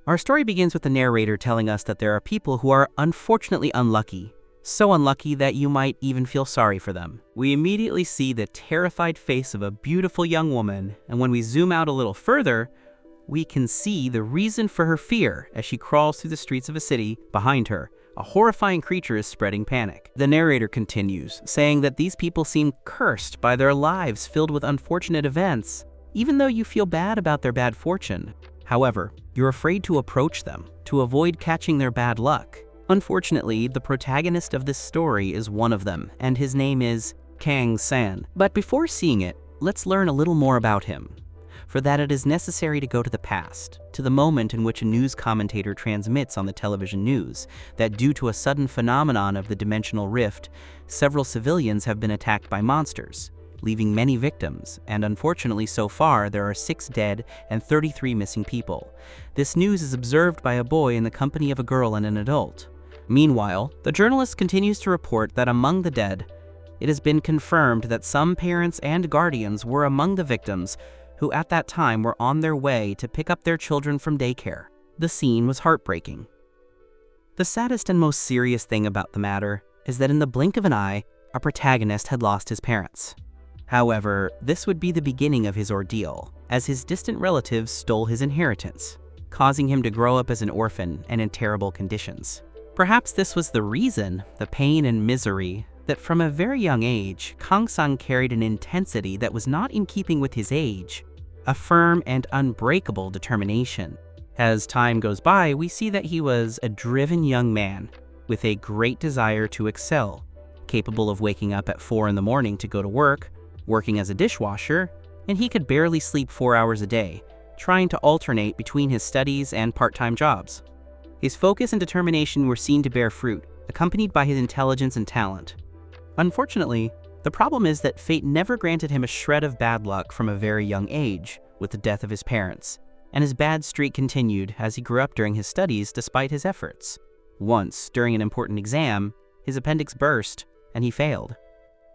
Our story begins with the narrator telling us that there are people who are unfortunately unlucky, so unlucky that you might even feel sorry for them. We immediately see the terrified face of a beautiful young woman, and when we zoom out a little further, we can see the reason for her fear as she crawls through the streets of a city behind her. A horrifying creature is spreading panic. The narrator continues, saying that these people seem cursed by their lives filled with unfortunate events, even though you feel bad about their bad fortune. However, you're afraid to approach them, to avoid catching their bad luck. Unfortunately, the protagonist of this story is one of them, and his name is Kang San. But before seeing it, let's learn a little more about him. For that it is necessary to go to the past, to the moment in which a news commentator transmits on the television news that due to a sudden phenomenon of the dimensional rift, several civilians have been attacked by monsters, leaving many victims, and unfortunately so far there are 6 dead and 33 missing people. This news is observed by a boy in the company of a girl and an adult. Meanwhile, the journalist continues to report that among the dead, it has been confirmed that some parents and guardians were among the victims who at that time were on their way to pick up their children from daycare. The scene was heartbreaking. The saddest and most serious thing about the matter is that in the blink of an eye, our protagonist had lost his parents. However, this would be the beginning of his ordeal, as his distant relatives stole his inheritance, causing him to grow up as an orphan and in terrible conditions. Perhaps this was the reason, the pain and misery, that from a very young age, Kang-san carried an intensity that was not in keeping with his age, a firm and unbreakable determination. As time goes by, we see that he was a driven young man with a great desire to excel, capable of waking up at 4 in the morning to go to work, working as a dishwasher, and he could barely sleep 4 hours a day, trying to alternate between his studies and part-time jobs. His focus and determination were seen to bear fruit, accompanied by his intelligence and talent. Unfortunately, the problem is that fate never granted him a shred of bad luck from a very young age with the death of his parents, and his bad streak continued as he grew up during his studies despite his efforts. Once, during an important exam, his appendix burst and he failed.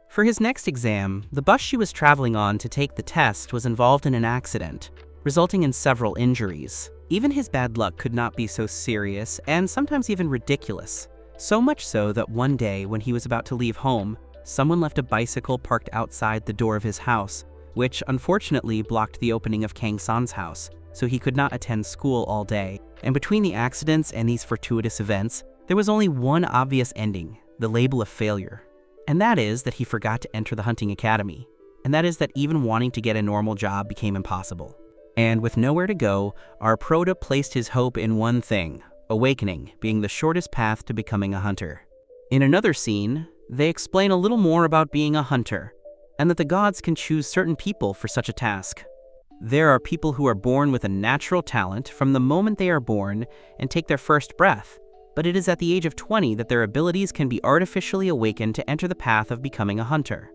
For his next exam, the bus she was traveling on to take the test was involved in an accident, resulting in several injuries. Even his bad luck could not be so serious and sometimes even ridiculous, so much so that one day when he was about to leave home, someone left a bicycle parked outside the door of his house, which unfortunately blocked the opening of Kang-san's house, so he could not attend school all day. And between the accidents and these fortuitous events, there was only one obvious ending, the label of failure. And that is that he forgot to enter the hunting academy. And that is that even wanting to get a normal job became impossible. And with nowhere to go, our prota placed his hope in one thing, awakening being the shortest path to becoming a hunter. In another scene, they explain a little more about being a hunter, and that the gods can choose certain people for such a task. There are people who are born with a natural talent from the moment they are born and take their first breath, but it is at the age of 20 that their abilities can be artificially awakened to enter the path of becoming a hunter.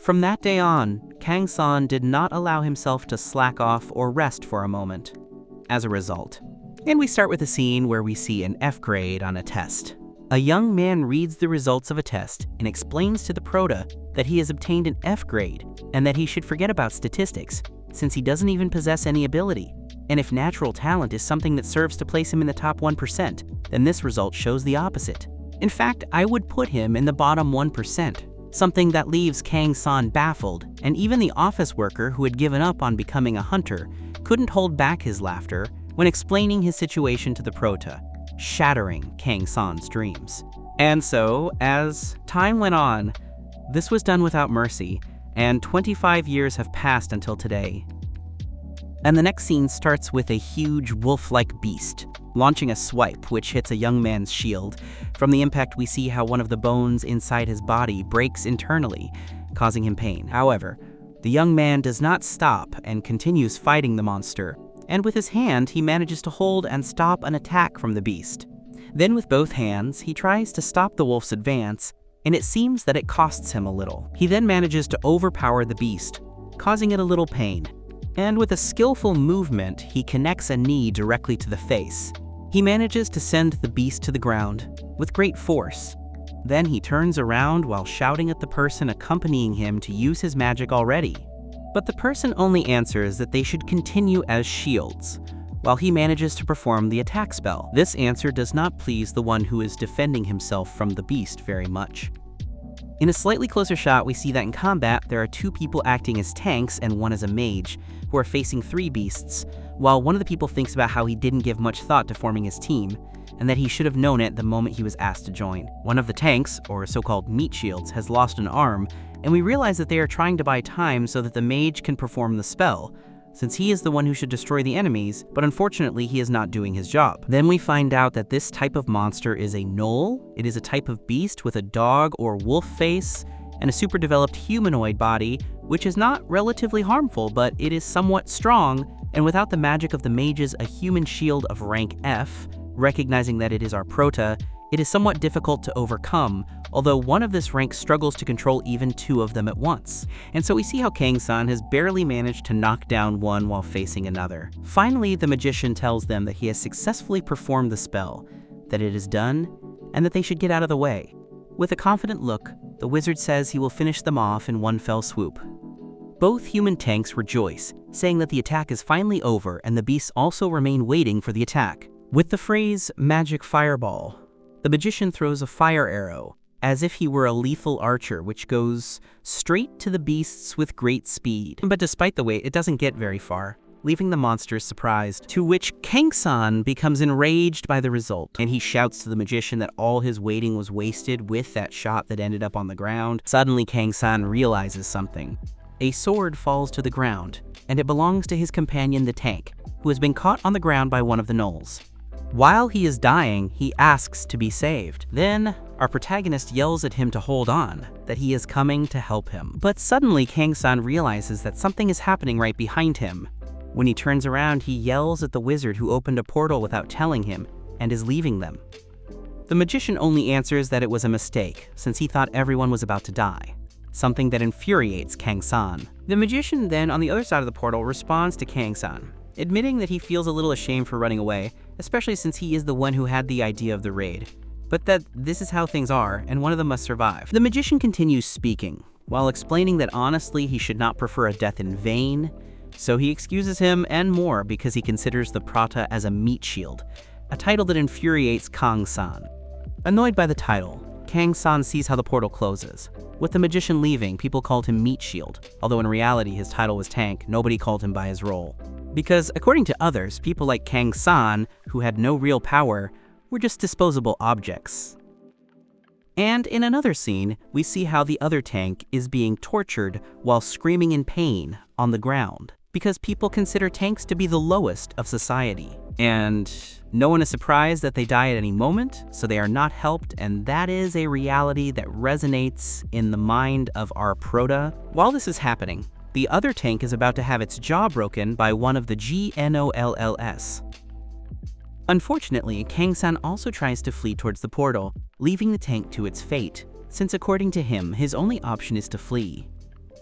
From that day on, Kang-san did not allow himself to slack off or rest for a moment. As a result, and we start with a scene where we see an F grade on a test. A young man reads the results of a test and explains to the prota that he has obtained an F grade and that he should forget about statistics, since he doesn't even possess any ability. And if natural talent is something that serves to place him in the top 1%, then this result shows the opposite. In fact, I would put him in the bottom 1%, something that leaves Kang-san baffled, and even the office worker who had given up on becoming a hunter couldn't hold back his laughter when explaining his situation to the prota, shattering Kang-san's dreams. And so, as time went on, this was done without mercy, and 25 years have passed until today. And the next scene starts with a huge wolf-like beast, launching a swipe which hits a young man's shield. From the impact, we see how one of the bones inside his body breaks internally, causing him pain. However, the young man does not stop and continues fighting the monster, and with his hand, he manages to hold and stop an attack from the beast. Then with both hands, he tries to stop the wolf's advance, and it seems that it costs him a little. He then manages to overpower the beast, causing it a little pain. And with a skillful movement, he connects a knee directly to the face. He manages to send the beast to the ground with great force. Then he turns around while shouting at the person accompanying him to use his magic already. But the person only answers that they should continue as shields, while he manages to perform the attack spell. This answer does not please the one who is defending himself from the beast very much. In a slightly closer shot, we see that in combat, there are 2 people acting as tanks and 1 as a mage, who are facing 3 beasts, while one of the people thinks about how he didn't give much thought to forming his team, and that he should have known it the moment he was asked to join. One of the tanks, or so-called meat shields, has lost an arm, and we realize that they are trying to buy time so that the mage can perform the spell, since he is the one who should destroy the enemies, but unfortunately he is not doing his job. Then we find out that this type of monster is a gnoll. It is a type of beast with a dog or wolf face and a super developed humanoid body, which is not relatively harmful, but it is somewhat strong, and without the magic of the mages, a human shield of rank F, recognizing that it is our prota, it is somewhat difficult to overcome, although one of this rank struggles to control even 2 of them at once. And so we see how Kang-san has barely managed to knock down one while facing another. Finally, the magician tells them that he has successfully performed the spell, that it is done, and that they should get out of the way. With a confident look, the wizard says he will finish them off in one fell swoop. Both human tanks rejoice, saying that the attack is finally over and the beasts also remain waiting for the attack. With the phrase, "magic fireball," the magician throws a fire arrow, as if he were a lethal archer, which goes straight to the beasts with great speed. But despite the weight, it doesn't get very far, leaving the monsters surprised, to which Kang-san becomes enraged by the result, and he shouts to the magician that all his waiting was wasted with that shot that ended up on the ground. Suddenly, Kang-san realizes something. A sword falls to the ground, and it belongs to his companion, the tank, who has been caught on the ground by one of the gnolls. While he is dying, he asks to be saved. Then, our protagonist yells at him to hold on, that he is coming to help him. But suddenly, Kang-san realizes that something is happening right behind him. When he turns around, he yells at the wizard who opened a portal without telling him, and is leaving them. The magician only answers that it was a mistake, since he thought everyone was about to die, something that infuriates Kang-san. The magician then, on the other side of the portal, responds to Kang-san, admitting that he feels a little ashamed for running away, especially since he is the one who had the idea of the raid, but that this is how things are, and one of them must survive. The magician continues speaking, while explaining that honestly he should not prefer a death in vain, so he excuses him and more because he considers the prata as a meat shield, a title that infuriates Kang-san. Annoyed by the title, Kang-san sees how the portal closes. With the magician leaving, people called him Meat Shield, although in reality his title was Tank. Nobody called him by his role. Because, according to others, people like Kang-san, who had no real power, were just disposable objects. And in another scene, we see how the other tank is being tortured while screaming in pain on the ground, because people consider tanks to be the lowest of society. And no one is surprised that they die at any moment, so they are not helped, and that is a reality that resonates in the mind of our prota. While this is happening, the other tank is about to have its jaw broken by one of the GNOLLS. Unfortunately, Kang-san also tries to flee towards the portal, leaving the tank to its fate, since according to him, his only option is to flee.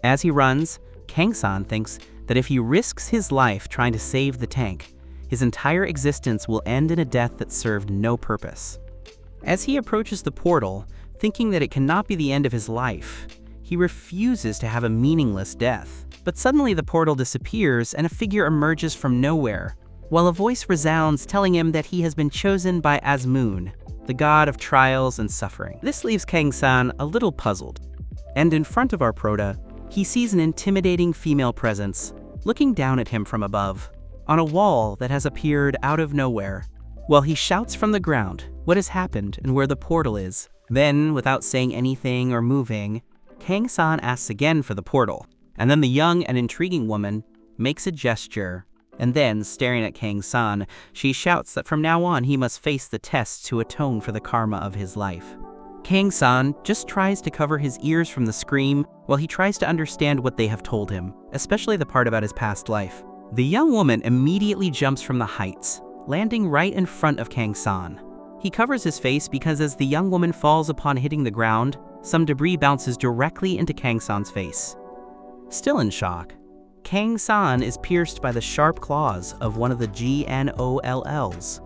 As he runs, Kang-san thinks that if he risks his life trying to save the tank, his entire existence will end in a death that served no purpose. As he approaches the portal, thinking that it cannot be the end of his life, he refuses to have a meaningless death. But suddenly the portal disappears and a figure emerges from nowhere, while a voice resounds telling him that he has been chosen by Asmoon, the god of trials and suffering. This leaves Kang-san a little puzzled, and in front of our prota, he sees an intimidating female presence looking down at him from above, on a wall that has appeared out of nowhere, while he shouts from the ground what has happened and where the portal is. Then, without saying anything or moving, Kang-san asks again for the portal, and then the young and intriguing woman makes a gesture, and then, staring at Kang-san, she shouts that from now on he must face the test to atone for the karma of his life. Kang-san just tries to cover his ears from the scream while he tries to understand what they have told him, especially the part about his past life. The young woman immediately jumps from the heights, landing right in front of Kang-san. He covers his face because as the young woman falls upon hitting the ground, some debris bounces directly into Kang-san's face. Still in shock, Kang-san is pierced by the sharp claws of one of the GNOLLs,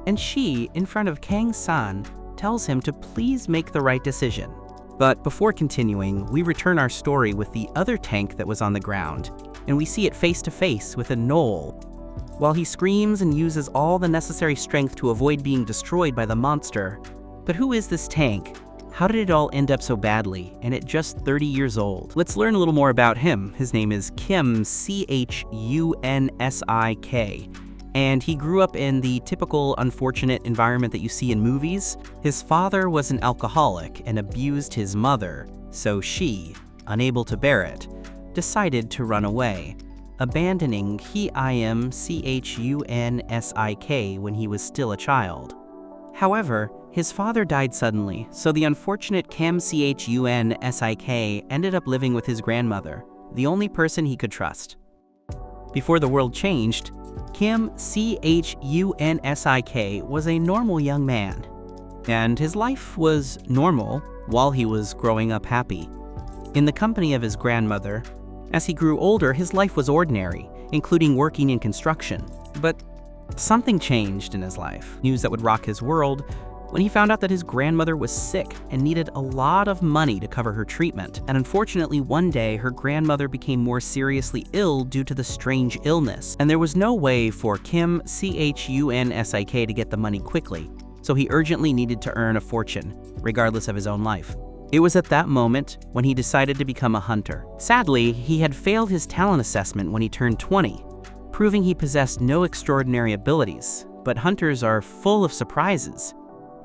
and she, in front of Kang-san, tells him to please make the right decision. But before continuing, we return our story with the other tank that was on the ground, and we see it face to face with a gnoll. while he screams and uses all the necessary strength to avoid being destroyed by the monster. But who is this tank? How did it all end up so badly, and at just 30 years old? Let's learn a little more about him. His name is Kim, Chunsik, and he grew up in the typical unfortunate environment that you see in movies. His father was an alcoholic and abused his mother, so she, unable to bear it, decided to run away, abandoning Chunsik when he was still a child. However, his father died suddenly, so the unfortunate Kim Chunsik ended up living with his grandmother, the only person he could trust. Before the world changed, Kim Chunsik was a normal young man, and his life was normal while he was growing up happy. In the company of his grandmother, as he grew older, his life was ordinary, including working in construction. But something changed in his life, news that would rock his world, when he found out that his grandmother was sick and needed a lot of money to cover her treatment. And unfortunately, one day, her grandmother became more seriously ill due to the strange illness, and there was no way for Kim Chunsik to get the money quickly, so he urgently needed to earn a fortune, regardless of his own life. It was at that moment when he decided to become a hunter. Sadly, he had failed his talent assessment when he turned 20, proving he possessed no extraordinary abilities, but hunters are full of surprises,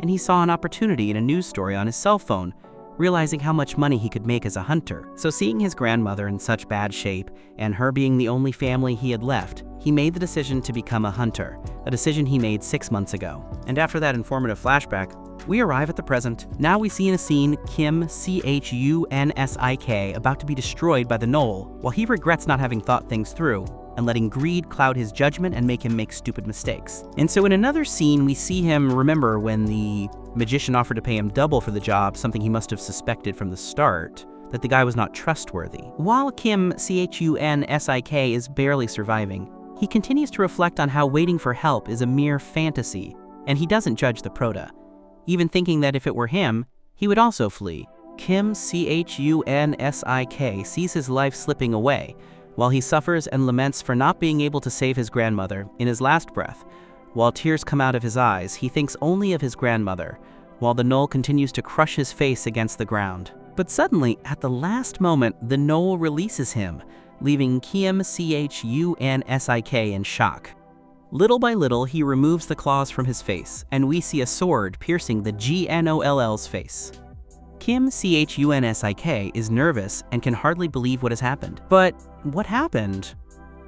and he saw an opportunity in a news story on his cell phone, realizing how much money he could make as a hunter. So seeing his grandmother in such bad shape, and her being the only family he had left, he made the decision to become a hunter, a decision he made 6 months ago. And after that informative flashback, we arrive at the present. Now we see in a scene Kim Chunsik about to be destroyed by the Knoll, while he regrets not having thought things through and letting greed cloud his judgment and make him make stupid mistakes. And so in another scene, we see him remember when the magician offered to pay him double for the job, something he must have suspected from the start, that the guy was not trustworthy. While Kim Chunsik is barely surviving, he continues to reflect on how waiting for help is a mere fantasy, and he doesn't judge the Prota, even thinking that if it were him, he would also flee. Kim Chunsik sees his life slipping away, while he suffers and laments for not being able to save his grandmother. In his last breath, while tears come out of his eyes, he thinks only of his grandmother, while the Knoll continues to crush his face against the ground. But suddenly, at the last moment, the Knoll releases him, leaving Kim Chunsik in shock. Little by little, he removes the claws from his face, and we see a sword piercing the Gnoll's face. Kim Chunsik is nervous and can hardly believe what has happened. But what happened?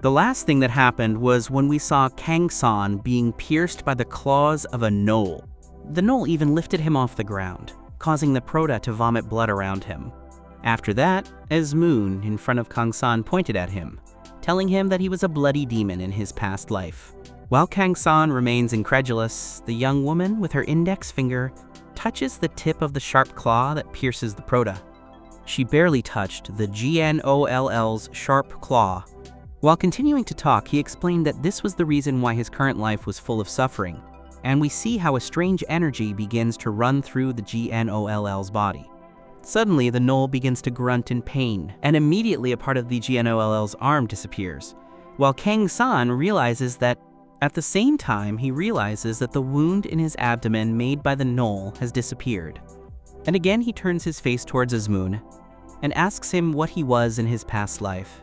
The last thing that happened was when we saw Kang-san being pierced by the claws of a Knoll. The Knoll even lifted him off the ground, causing the Prota to vomit blood around him. After that, Esmoon in front of Kang-san pointed at him, telling him that he was a bloody demon in his past life. While Kang-san remains incredulous, the young woman with her index finger touches the tip of the sharp claw that pierces the Prota. She barely touched the Gnoll's sharp claw. While continuing to talk, he explained that this was the reason why his current life was full of suffering, and we see how a strange energy begins to run through the Gnoll's body. Suddenly, the Knoll begins to grunt in pain, and immediately a part of the Gnoll's arm disappears, while Kang-san realizes that at the same time, he realizes that the wound in his abdomen made by the Knoll has disappeared. And again, he turns his face towards Esmoon and asks him what he was in his past life.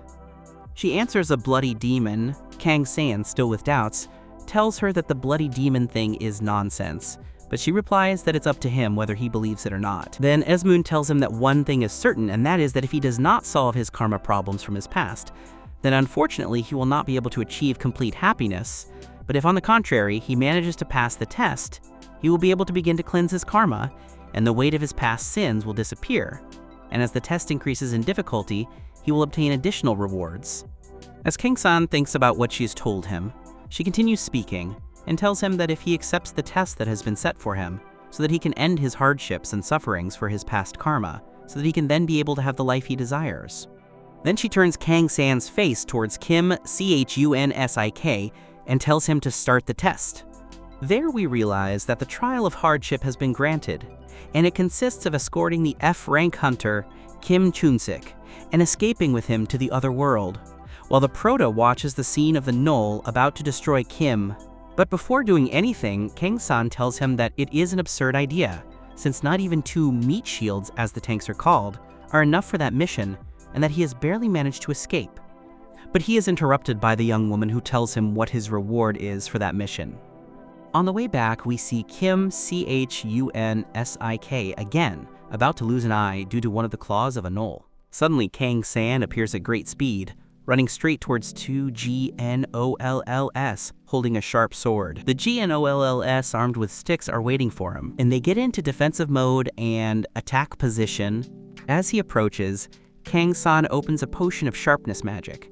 She answers a bloody demon. Kang-san, still with doubts, tells her that the bloody demon thing is nonsense, but she replies that it's up to him whether he believes it or not. Then Esmoon tells him that one thing is certain, and that is that if he does not solve his karma problems from his past, then unfortunately he will not be able to achieve complete happiness. But if on the contrary, he manages to pass the test, he will be able to begin to cleanse his karma, and the weight of his past sins will disappear. And as the test increases in difficulty, he will obtain additional rewards. As Kang-san thinks about what she's told him, she continues speaking, and tells him that if he accepts the test that has been set for him, so that he can end his hardships and sufferings for his past karma, so that he can then be able to have the life he desires. Then she turns Kang-san's face towards Kim Chunsik and tells him to start the test. There we realize that the trial of hardship has been granted, and it consists of escorting the F-rank hunter, Kim Chunsik, and escaping with him to the other world, while the Prota watches the scene of the Knoll about to destroy Kim. But before doing anything, Kang-san tells him that it is an absurd idea, since not even 2 meat shields, as the tanks are called, are enough for that mission, and that he has barely managed to escape. But he is interrupted by the young woman who tells him what his reward is for that mission. On the way back, we see Kim Chunsik again, about to lose an eye due to one of the claws of a Knoll. Suddenly, Kang-san appears at great speed, running straight towards 2 GNOLLs, holding a sharp sword. The GNOLLs armed with sticks are waiting for him, and they get into defensive mode and attack position. As he approaches, Kang-san opens a potion of sharpness magic,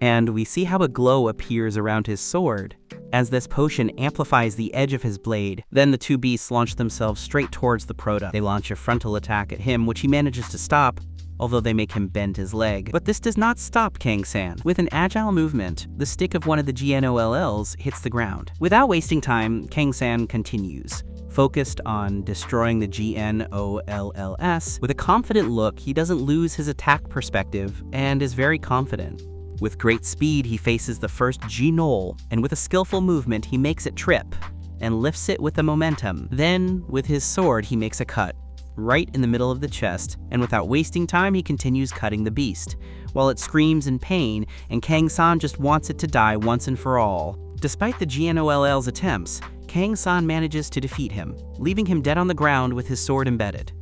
and we see how a glow appears around his sword, as this potion amplifies the edge of his blade. Then the 2 beasts launch themselves straight towards the Prota. They launch a frontal attack at him, which he manages to stop, although they make him bend his leg. But this does not stop Kang-san. With an agile movement, the stick of one of the GNOLLs hits the ground. Without wasting time, Kang-san continues, focused on destroying the GNOLLs. With a confident look, he doesn't lose his attack perspective and is very confident. With great speed, he faces the first G-Knoll, and with a skillful movement, he makes it trip and lifts it with the momentum. Then, with his sword, he makes a cut right in the middle of the chest, and without wasting time, he continues cutting the beast, while it screams in pain, and Kang-san just wants it to die once and for all. Despite the GNOLL's attempts, Kang-san manages to defeat him, leaving him dead on the ground with his sword embedded.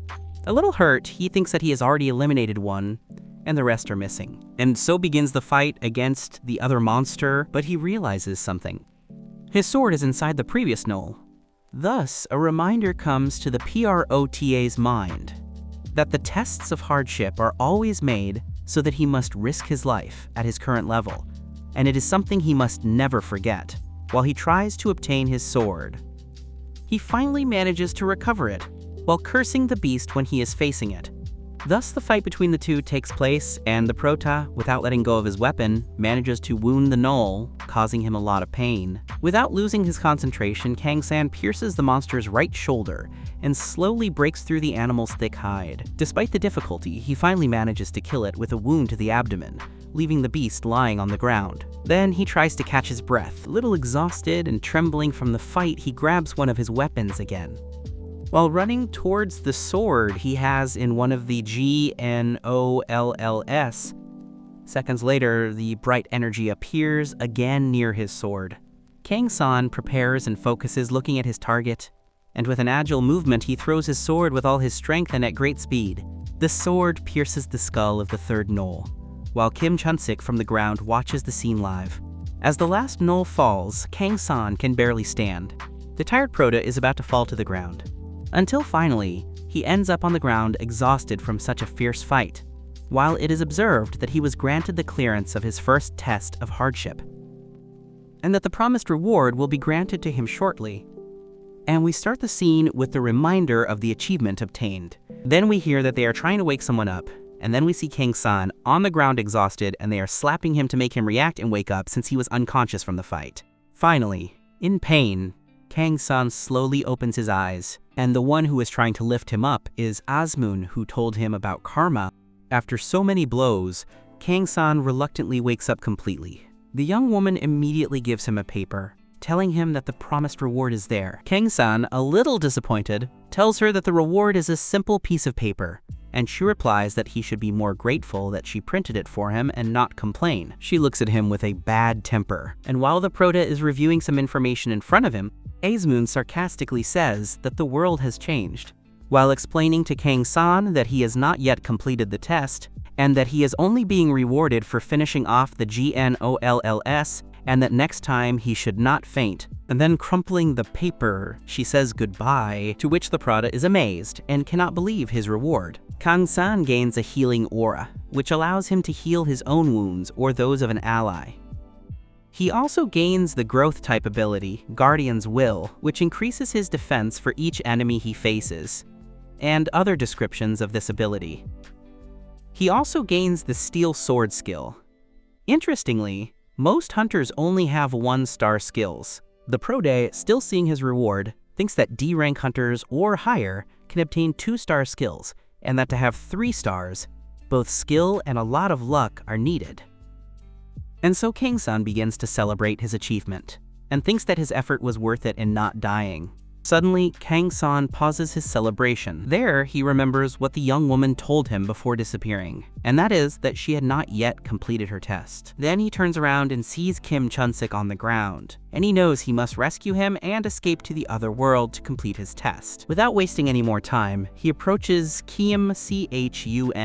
A little hurt, he thinks that he has already eliminated one, and the rest are missing. And so begins the fight against the other monster, but he realizes something. His sword is inside the previous Knoll. Thus, a reminder comes to the Prota's mind that the tests of hardship are always made so that he must risk his life at his current level, and it is something he must never forget while he tries to obtain his sword. He finally manages to recover it, while cursing the beast when he is facing it. Thus, the fight between the 2 takes place, and the Prota, without letting go of his weapon, manages to wound the Knoll, causing him a lot of pain. Without losing his concentration, Kang-san pierces the monster's right shoulder and slowly breaks through the animal's thick hide. Despite the difficulty, he finally manages to kill it with a wound to the abdomen, leaving the beast lying on the ground. Then he tries to catch his breath. A little exhausted and trembling from the fight, he grabs one of his weapons again. While running towards the sword he has in one of the GNOLLs, seconds later, the bright energy appears again near his sword. Kang-san prepares and focuses, looking at his target, and with an agile movement he throws his sword with all his strength and at great speed. The sword pierces the skull of the 3rd Knoll, while Kim Chunsik from the ground watches the scene live. As the last Knoll falls, Kang-san can barely stand. The tired Prota is about to fall to the ground, until finally, he ends up on the ground exhausted from such a fierce fight, while it is observed that he was granted the clearance of his first test of hardship, and that the promised reward will be granted to him shortly. And we start the scene with the reminder of the achievement obtained. Then we hear that they are trying to wake someone up, and then we see Kang-san on the ground exhausted, and they are slapping him to make him react and wake up since he was unconscious from the fight. Finally, in pain, Kang-san slowly opens his eyes, and the one who is trying to lift him up is Asmun, who told him about karma. After so many blows, Kang-san reluctantly wakes up completely. The young woman immediately gives him a paper, telling him that the promised reward is there. Kang-san, a little disappointed, tells her that the reward is a simple piece of paper, and she replies that he should be more grateful that she printed it for him and not complain. She looks at him with a bad temper, and while the Prota is reviewing some information in front of him, Asmun sarcastically says that the world has changed, while explaining to Kang-san that he has not yet completed the test, and that he is only being rewarded for finishing off the GNOLLs, and that next time he should not faint. And then crumpling the paper, she says goodbye, to which the Prota is amazed and cannot believe his reward. Kang-san gains a healing aura, which allows him to heal his own wounds or those of an ally. He also gains the growth-type ability, Guardian's Will, which increases his defense for each enemy he faces, and other descriptions of this ability. He also gains the Steel Sword skill. Interestingly, most hunters only have 1-star skills. The Prota, still seeing his reward, thinks that D-rank hunters or higher can obtain 2-star skills, and that to have 3 stars, both skill and a lot of luck are needed. And so Kang-san begins to celebrate his achievement, and thinks that his effort was worth it in not dying. Suddenly, Kang-san pauses his celebration. There, he remembers what the young woman told him before disappearing, and that is that she had not yet completed her test. Then he turns around and sees Kim Chunsik on the ground, and he knows he must rescue him and escape to the other world to complete his test. Without wasting any more time, he approaches Kim Chunsik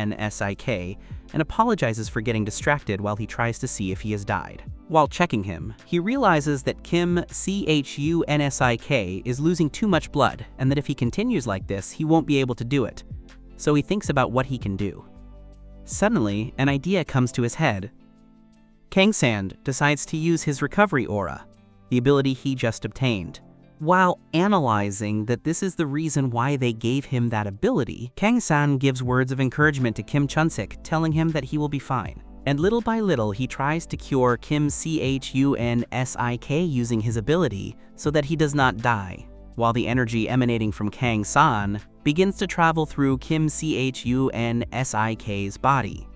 and apologizes for getting distracted while he tries to see if he has died. While checking him, he realizes that Kim Chunsik is losing too much blood, and that if he continues like this, he won't be able to do it. So he thinks about what he can do. Suddenly, an idea comes to his head. Kang-san decides to use his recovery aura, the ability he just obtained. While analyzing that this is the reason why they gave him that ability, Kang-san gives words of encouragement to Kim Chunsik, telling him that he will be fine. And little by little, he tries to cure Kim Chunsik using his ability so that he does not die, while the energy emanating from Kang-san begins to travel through Kim Chunsik's body.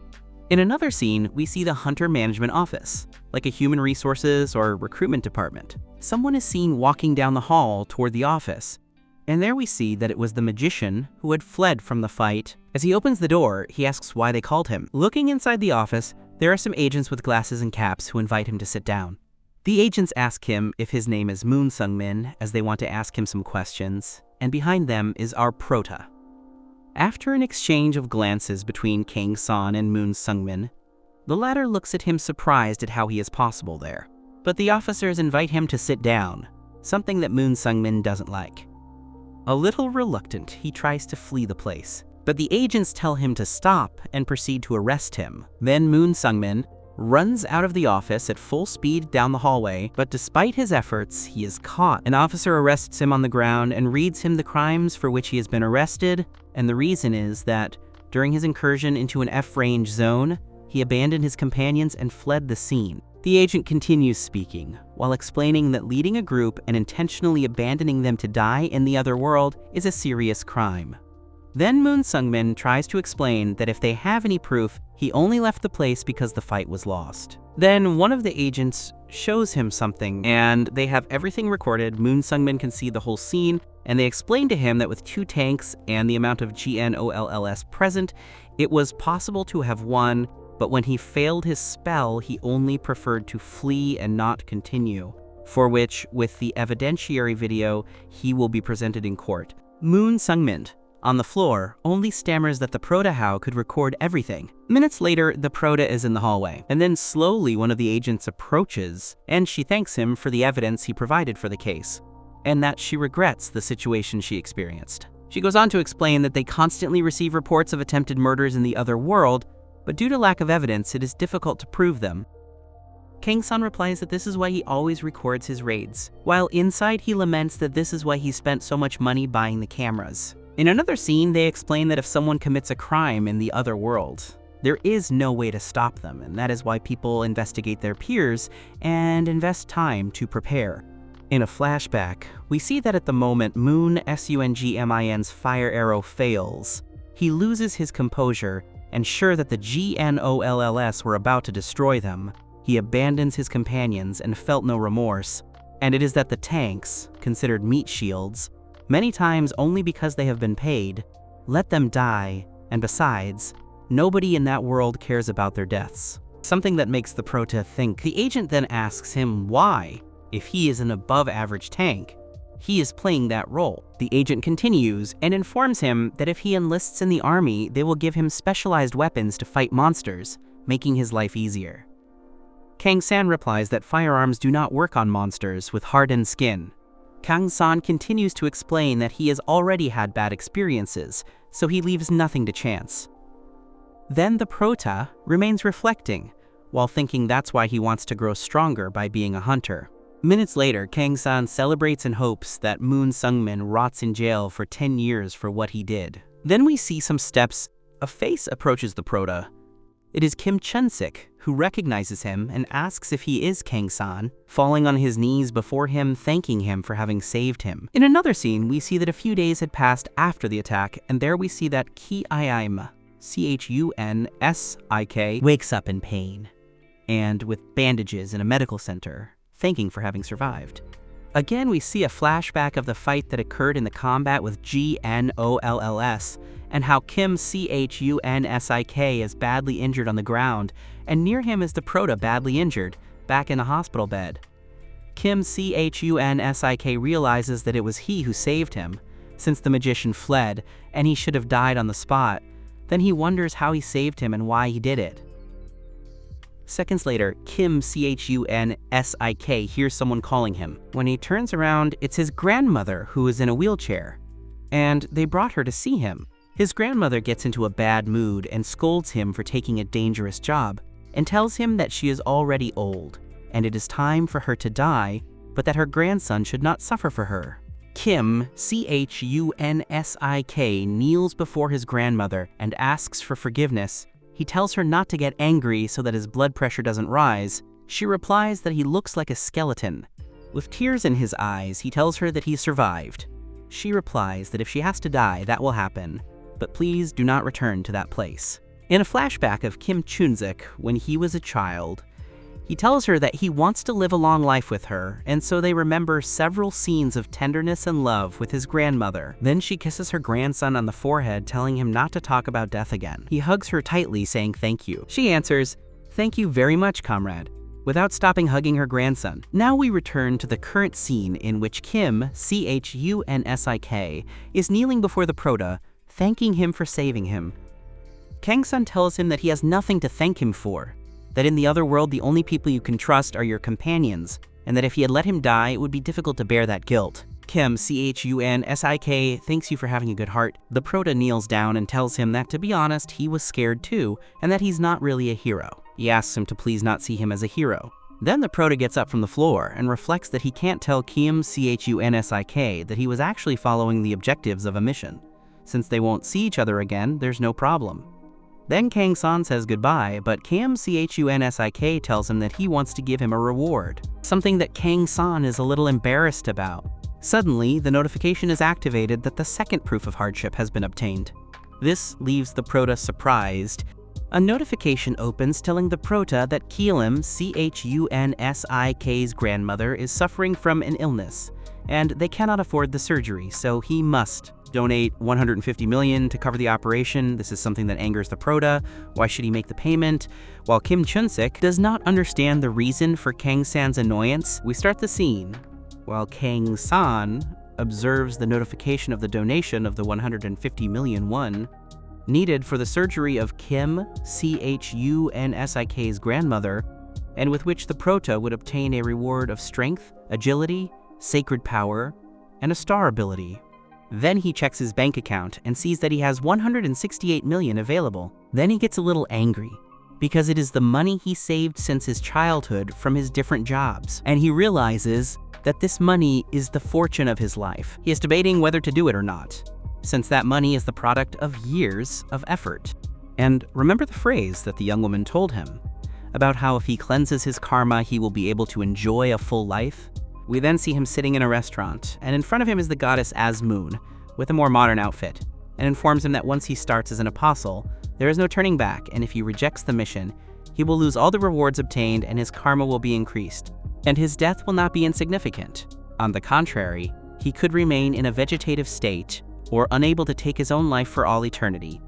In another scene, we see the Hunter Management Office, like a human resources or recruitment department. Someone is seen walking down the hall toward the office, and there we see that it was the magician who had fled from the fight. As he opens the door, he asks why they called him. Looking inside the office, there are some agents with glasses and caps who invite him to sit down. The agents ask him if his name is Moon Sung-min, as they want to ask him some questions, and behind them is our prota. After an exchange of glances between Kang-san and Moon Sung-min, the latter looks at him surprised at how he is possible there. But the officers invite him to sit down, something that Moon Sung-min doesn't like. A little reluctant, he tries to flee the place, but the agents tell him to stop and proceed to arrest him. Then Moon Sung-min runs out of the office at full speed down the hallway, but despite his efforts, he is caught. An officer arrests him on the ground and reads him the crimes for which he has been arrested, and the reason is that during his incursion into an F-range zone, he abandoned his companions and fled the scene. The agent continues speaking, while explaining that leading a group and intentionally abandoning them to die in the other world is a serious crime. Then Moon Sung-min tries to explain that if they have any proof, he only left the place because the fight was lost. Then one of the agents shows him something, and they have everything recorded. Moon Sung-min can see the whole scene, and they explain to him that with 2 tanks and the amount of GNOLLS present, it was possible to have won, but when he failed his spell, he only preferred to flee and not continue, for which, with the evidentiary video, he will be presented in court. Moon Sung-min, on the floor, only stammers that the Protahao could record everything. Minutes later, the Prota is in the hallway, and then slowly one of the agents approaches, and she thanks him for the evidence he provided for the case, and that she regrets the situation she experienced. She goes on to explain that they constantly receive reports of attempted murders in the other world, but due to lack of evidence, it is difficult to prove them. Kang-san replies that this is why he always records his raids, while inside he laments that this is why he spent so much money buying the cameras. In another scene, they explain that if someone commits a crime in the other world, there is no way to stop them, and that is why people investigate their peers and invest time to prepare. In a flashback, we see that at the moment Moon Sungmin's fire arrow fails, he loses his composure, and sure that the GNOLLS were about to destroy them, he abandons his companions and felt no remorse. And it is that the tanks, considered meat shields, many times only because they have been paid, let them die, and besides, nobody in that world cares about their deaths. Something that makes the Prota think. The agent then asks him why, if he is an above-average tank, he is playing that role. The agent continues and informs him that if he enlists in the army, they will give him specialized weapons to fight monsters, making his life easier. Kang-san replies that firearms do not work on monsters with hardened skin. Kang-san continues to explain that he has already had bad experiences, so he leaves nothing to chance. Then the Prota remains reflecting, while thinking that's why he wants to grow stronger by being a hunter. Minutes later, Kang-san celebrates and hopes that Moon Sung-min rots in jail for 10 years for what he did. Then we see some steps. A face approaches the Prota. It is Kim Chunsik, who recognizes him and asks if he is Kang-san, falling on his knees before him, thanking him for having saved him. In another scene, we see that a few days had passed after the attack, and there we see that Chunsik wakes up in pain. and with bandages in a medical center, thanking for having survived. Again, we see a flashback of the fight that occurred in the combat with GNOLLS, and how Kim Chunsik is badly injured on the ground, and near him is the Prota badly injured, back in the hospital bed. Kim Chunsik realizes that it was he who saved him, since the magician fled, and he should have died on the spot. Then he wonders how he saved him and why he did it. Seconds later, Kim Chunsik hears someone calling him. When he turns around, it's his grandmother who is in a wheelchair, and they brought her to see him. His grandmother gets into a bad mood and scolds him for taking a dangerous job, and tells him that she is already old, and it is time for her to die, but that her grandson should not suffer for her. Kim Chunsik kneels before his grandmother and asks for forgiveness. He tells her not to get angry so that his blood pressure doesn't rise. She replies that he looks like a skeleton. With tears in his eyes, he tells her that he survived. She replies that if she has to die, that will happen, but please do not return to that place. In a flashback of Kim Chunsik when he was a child, he tells her that he wants to live a long life with her, and so they remember several scenes of tenderness and love with his grandmother. Then she kisses her grandson on the forehead, telling him not to talk about death again. He hugs her tightly, saying thank you. She answers, "Thank you very much, comrade," without stopping hugging her grandson. Now we return to the current scene in which Kim Chunsik is kneeling before the Prota, thanking him for saving him. Kang-san tells him that he has nothing to thank him for, that in the other world the only people you can trust are your companions, and that if he had let him die, it would be difficult to bear that guilt. Kim Chunsik thanks you for having a good heart. The Prota kneels down and tells him that, to be honest, he was scared too, and that he's not really a hero. He asks him to please not see him as a hero. Then the Prota gets up from the floor and reflects that he can't tell Kim Chunsik that he was actually following the objectives of a mission. Since they won't see each other again, there's no problem. Then Kang-san says goodbye, but Kim Chunsik tells him that he wants to give him a reward, something that Kang-san is a little embarrassed about. Suddenly, the notification is activated that the second proof of hardship has been obtained. This leaves the Prota surprised. A notification opens telling the Prota that Kim Chunsik's grandmother is suffering from an illness, and they cannot afford the surgery, so he must donate 150 million to cover the operation. This is something that angers the Prota. Why should he make the payment? While Kim Chunsik does not understand the reason for Kang-san's annoyance, we start the scene while Kang-san observes the notification of the donation of the 150 million won needed for the surgery of Kim Chunsik's grandmother, and with which the Prota would obtain a reward of strength, agility, sacred power, and a star ability. Then he checks his bank account and sees that he has 168 million available. Then he gets a little angry, because it is the money he saved since his childhood from his different jobs, and he realizes that this money is the fortune of his life. He is debating whether to do it or not, since that money is the product of years of effort. And remember the phrase that the young woman told him about how if he cleanses his karma, he will be able to enjoy a full life? We then see him sitting in a restaurant, and in front of him is the goddess Asmoon with a more modern outfit, and informs him that once he starts as an apostle, there is no turning back, and if he rejects the mission, he will lose all the rewards obtained and his karma will be increased, and his death will not be insignificant. On the contrary, he could remain in a vegetative state or unable to take his own life for all eternity.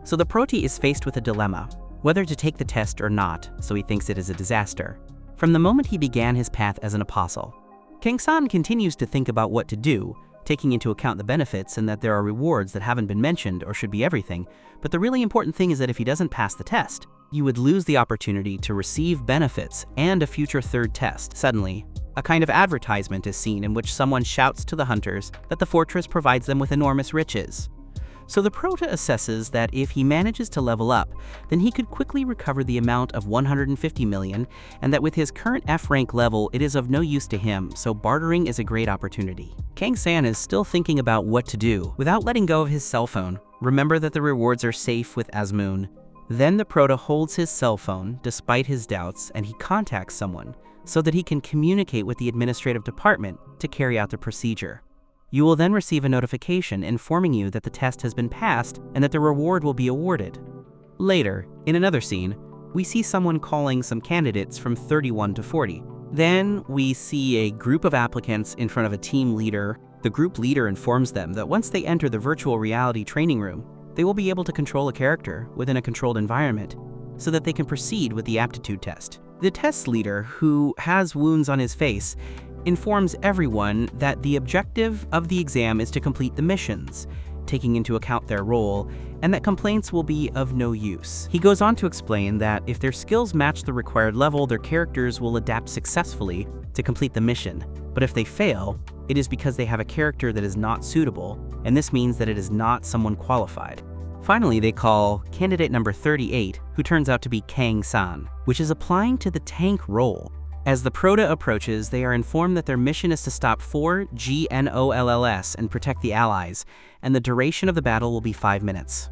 So the Proti is faced with a dilemma, whether to take the test or not, so he thinks it is a disaster. From the moment he began his path as an apostle, Kang-san continues to think about what to do, taking into account the benefits and that there are rewards that haven't been mentioned or should be everything, but the really important thing is that if he doesn't pass the test, you would lose the opportunity to receive benefits and a future third test. Suddenly, a kind of advertisement is seen in which someone shouts to the hunters that the fortress provides them with enormous riches. So the Prota assesses that if he manages to level up, then he could quickly recover the amount of 150 million, and that with his current F rank level, it is of no use to him, so bartering is a great opportunity. Kang-san is still thinking about what to do. Without letting go of his cell phone, remember that the rewards are safe with Asmoon. Then the Prota holds his cell phone, despite his doubts, and he contacts someone, so that he can communicate with the administrative department to carry out the procedure. You will then receive a notification informing you that the test has been passed and that the reward will be awarded. Later, in another scene, we see someone calling some candidates from 31 to 40. Then we see a group of applicants in front of a team leader. The group leader informs them that once they enter the virtual reality training room, they will be able to control a character within a controlled environment so that they can proceed with the aptitude test. The test leader, who has wounds on his face, informs everyone that the objective of the exam is to complete the missions, taking into account their role, and that complaints will be of no use. He goes on to explain that if their skills match the required level, their characters will adapt successfully to complete the mission. But if they fail, it is because they have a character that is not suitable, and this means that it is not someone qualified. Finally, they call candidate number 38, who turns out to be Kang-san, which is applying to the tank role. As the Proto approaches, they are informed that their mission is to stop 4 GNOLLS and protect the allies, and the duration of the battle will be 5 minutes.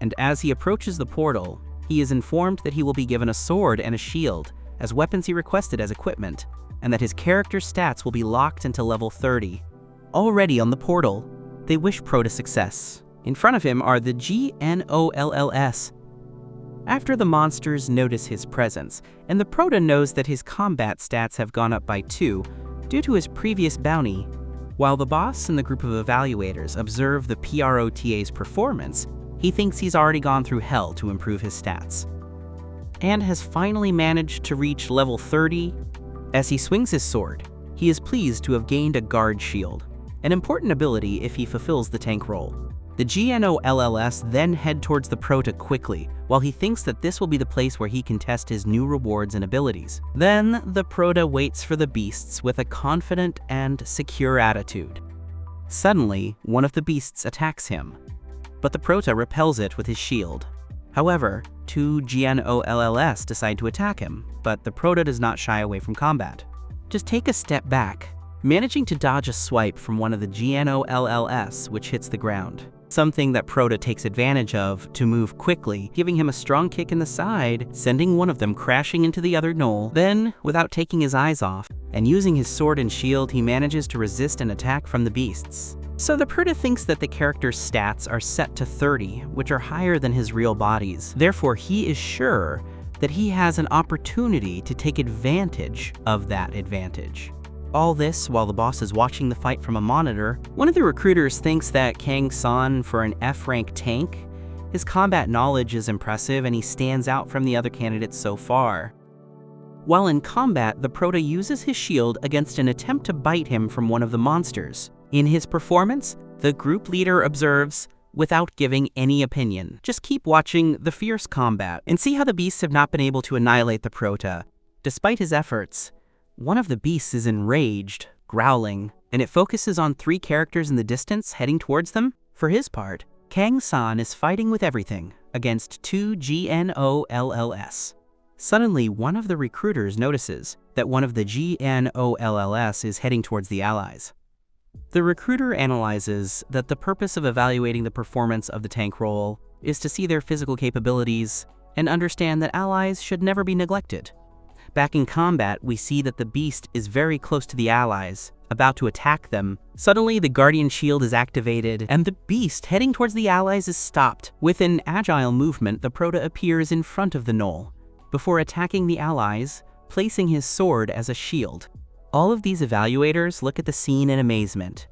And as he approaches the portal, he is informed that he will be given a sword and a shield as weapons he requested as equipment, and that his character's stats will be locked into level 30. Already on the portal, they wish Proto success. In front of him are the GNOLLS. After the monsters notice his presence, and the Proto knows that his combat stats have gone up by 2 due to his previous bounty, while the boss and the group of evaluators observe the PROTA's performance, he thinks he's already gone through hell to improve his stats, and has finally managed to reach level 30. As he swings his sword, he is pleased to have gained a guard shield, an important ability if he fulfills the tank role. The GNOLLS then head towards the Proto quickly, while he thinks that this will be the place where he can test his new rewards and abilities. Then the Proto waits for the beasts with a confident and secure attitude. Suddenly, one of the beasts attacks him, but the Proto repels it with his shield. However, 2 GNOLLS decide to attack him, but the Proto does not shy away from combat. Just take a step back, managing to dodge a swipe from one of the GNOLLS, which hits the ground. Something that Proto takes advantage of to move quickly, giving him a strong kick in the side, sending one of them crashing into the other gnoll. Then, without taking his eyes off, and using his sword and shield, he manages to resist an attack from the beasts. So the Proto thinks that the character's stats are set to 30, which are higher than his real body's. Therefore, he is sure that he has an opportunity to take advantage of that advantage. All this while the boss is watching the fight from a monitor. One of the recruiters thinks that Kang-san, for an F-rank tank, his combat knowledge is impressive and he stands out from the other candidates so far. While in combat, the Proto uses his shield against an attempt to bite him from one of the monsters. In his performance, the group leader observes, without giving any opinion, "Just keep watching the fierce combat and see how the beasts have not been able to annihilate the Proto. Despite his efforts, one of the beasts is enraged, growling, and it focuses on 3 characters in the distance heading towards them. For his part, Kang-san is fighting with everything against 2 GNOLLS. Suddenly, one of the recruiters notices that one of the GNOLLS is heading towards the allies. The recruiter analyzes that the purpose of evaluating the performance of the tank role is to see their physical capabilities and understand that allies should never be neglected. Back in combat, we see that the beast is very close to the allies, about to attack them. Suddenly, the Guardian Shield is activated, and the beast heading towards the allies is stopped. With an agile movement, the Proto appears in front of the gnoll, before attacking the allies, placing his sword as a shield. All of these evaluators look at the scene in amazement.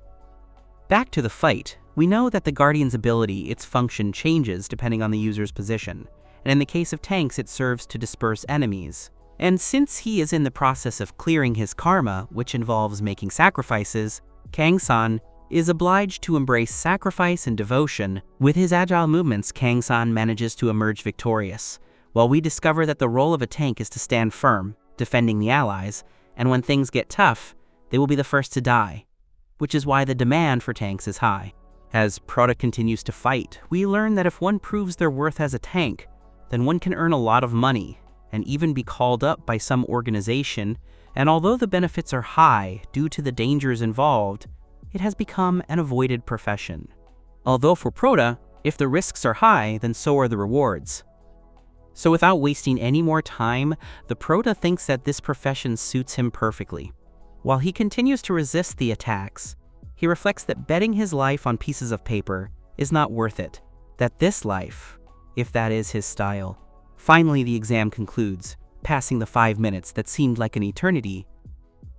Back to the fight, we know that the Guardian's ability, its function, changes depending on the user's position, and in the case of tanks, it serves to disperse enemies. And since he is in the process of clearing his karma, which involves making sacrifices, Kang-san is obliged to embrace sacrifice and devotion. With his agile movements, Kang-san manages to emerge victorious, while we discover that the role of a tank is to stand firm, defending the allies, and when things get tough, they will be the first to die, which is why the demand for tanks is high. As Proto continues to fight, we learn that if one proves their worth as a tank, then one can earn a lot of money, and even be called up by some organization, and although the benefits are high due to the dangers involved, it has become an avoided profession. Although for Proto, if the risks are high, then so are the rewards. So without wasting any more time, the Proto thinks that this profession suits him perfectly. While he continues to resist the attacks, he reflects that betting his life on pieces of paper is not worth it, that this life, if that is his style, Finally, the exam concludes, passing the 5 minutes that seemed like an eternity,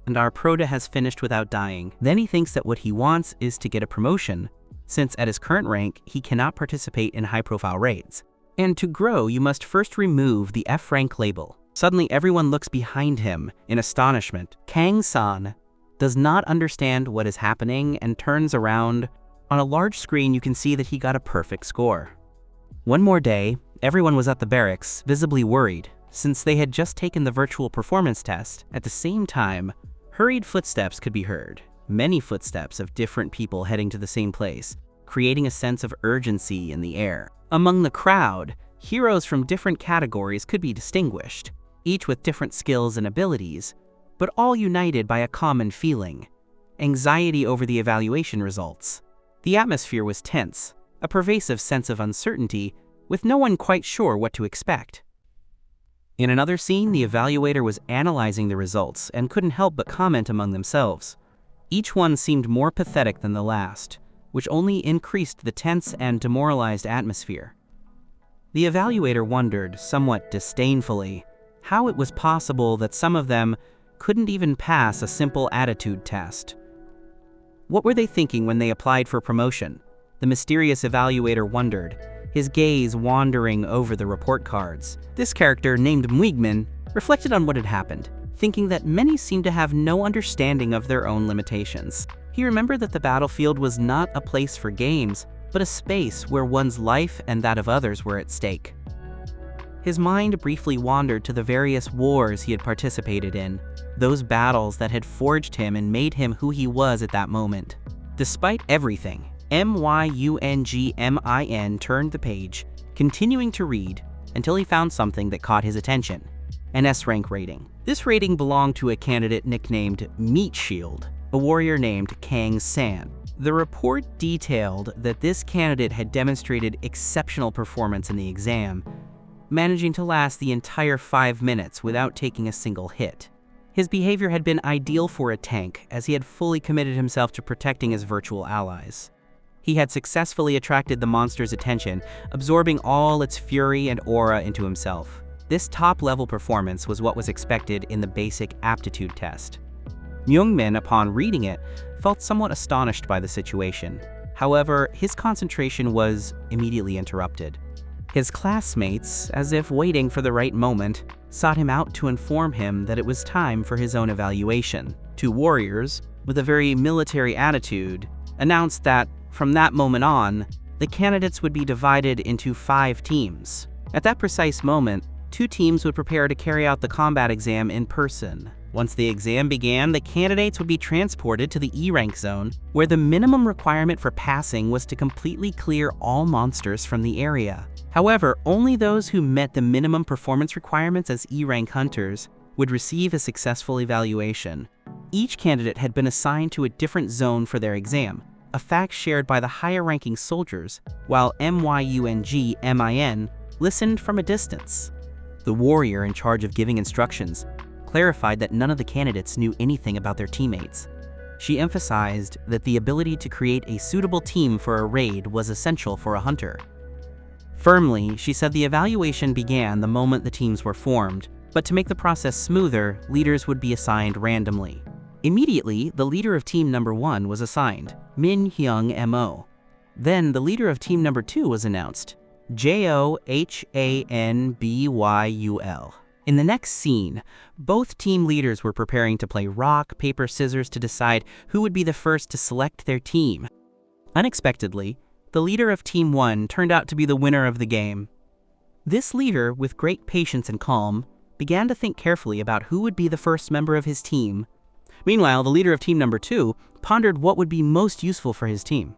and our prota has finished without dying. Then he thinks that what he wants is to get a promotion, since at his current rank, he cannot participate in high-profile raids. And to grow, you must first remove the F rank label. Suddenly, everyone looks behind him in astonishment. Kang-san does not understand what is happening and turns around. On a large screen, you can see that he got a perfect score. One more day, everyone was at the barracks, visibly worried, since they had just taken the virtual performance test. At the same time, hurried footsteps could be heard. Many footsteps of different people heading to the same place, creating a sense of urgency in the air. Among the crowd, heroes from different categories could be distinguished, each with different skills and abilities, but all united by a common feeling: anxiety over the evaluation results. The atmosphere was tense, a pervasive sense of uncertainty, with no one quite sure what to expect. In another scene, the evaluator was analyzing the results and couldn't help but comment among themselves. Each one seemed more pathetic than the last, which only increased the tense and demoralized atmosphere. The evaluator wondered, somewhat disdainfully, how it was possible that some of them couldn't even pass a simple attitude test. What were they thinking when they applied for promotion? The mysterious evaluator wondered, his gaze wandering over the report cards. This character, named Muigmin, reflected on what had happened, thinking that many seemed to have no understanding of their own limitations. He remembered that the battlefield was not a place for games, but a space where one's life and that of others were at stake. His mind briefly wandered to the various wars he had participated in, those battles that had forged him and made him who he was at that moment. Despite everything, Myungmin turned the page, continuing to read until he found something that caught his attention: an S-rank rating. This rating belonged to a candidate nicknamed Meat Shield, a warrior named Kang-san. The report detailed that this candidate had demonstrated exceptional performance in the exam, managing to last the entire 5 minutes without taking a single hit. His behavior had been ideal for a tank, as he had fully committed himself to protecting his virtual allies. He had successfully attracted the monster's attention, absorbing all its fury and aura into himself. This top-level performance was what was expected in the basic aptitude test. Myungmin, upon reading it, felt somewhat astonished by the situation. However, his concentration was immediately interrupted. His classmates, as if waiting for the right moment, sought him out to inform him that it was time for his own evaluation. Two warriors, with a very military attitude, announced that, from that moment on, the candidates would be divided into 5 teams. At that precise moment, 2 teams would prepare to carry out the combat exam in person. Once the exam began, the candidates would be transported to the E-rank zone, where the minimum requirement for passing was to completely clear all monsters from the area. However, only those who met the minimum performance requirements as E-rank hunters would receive a successful evaluation. Each candidate had been assigned to a different zone for their exam, a fact shared by the higher-ranking soldiers, while Myungmin listened from a distance. The warrior in charge of giving instructions clarified that none of the candidates knew anything about their teammates. She emphasized that the ability to create a suitable team for a raid was essential for a hunter. Firmly, she said the evaluation began the moment the teams were formed, but to make the process smoother, leaders would be assigned randomly. Immediately, the leader of team number 1 was assigned, Min Hyung Mo. Then the leader of team number 2 was announced, Johanbyul. In the next scene, both team leaders were preparing to play rock, paper, scissors to decide who would be the first to select their team. Unexpectedly, the leader of Team 1 turned out to be the winner of the game. This leader, with great patience and calm, began to think carefully about who would be the first member of his team. Meanwhile, the leader of Team number 2 pondered what would be most useful for his team.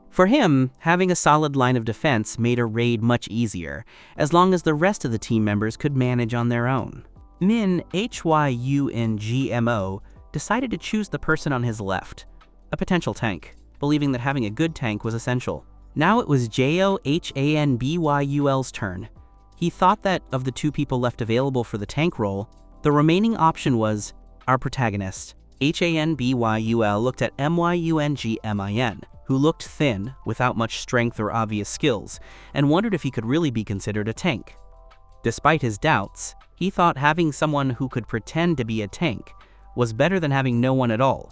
For him, having a solid line of defense made a raid much easier, as long as the rest of the team members could manage on their own. Min Hyungmo decided to choose the person on his left, a potential tank, believing that having a good tank was essential. Now it was Johanbyul's turn. He thought that of the 2 people left available for the tank role, the remaining option was our protagonist. Hanbyul looked at Myungmin, who looked thin, without much strength or obvious skills, and wondered if he could really be considered a tank. Despite his doubts, he thought having someone who could pretend to be a tank was better than having no one at all.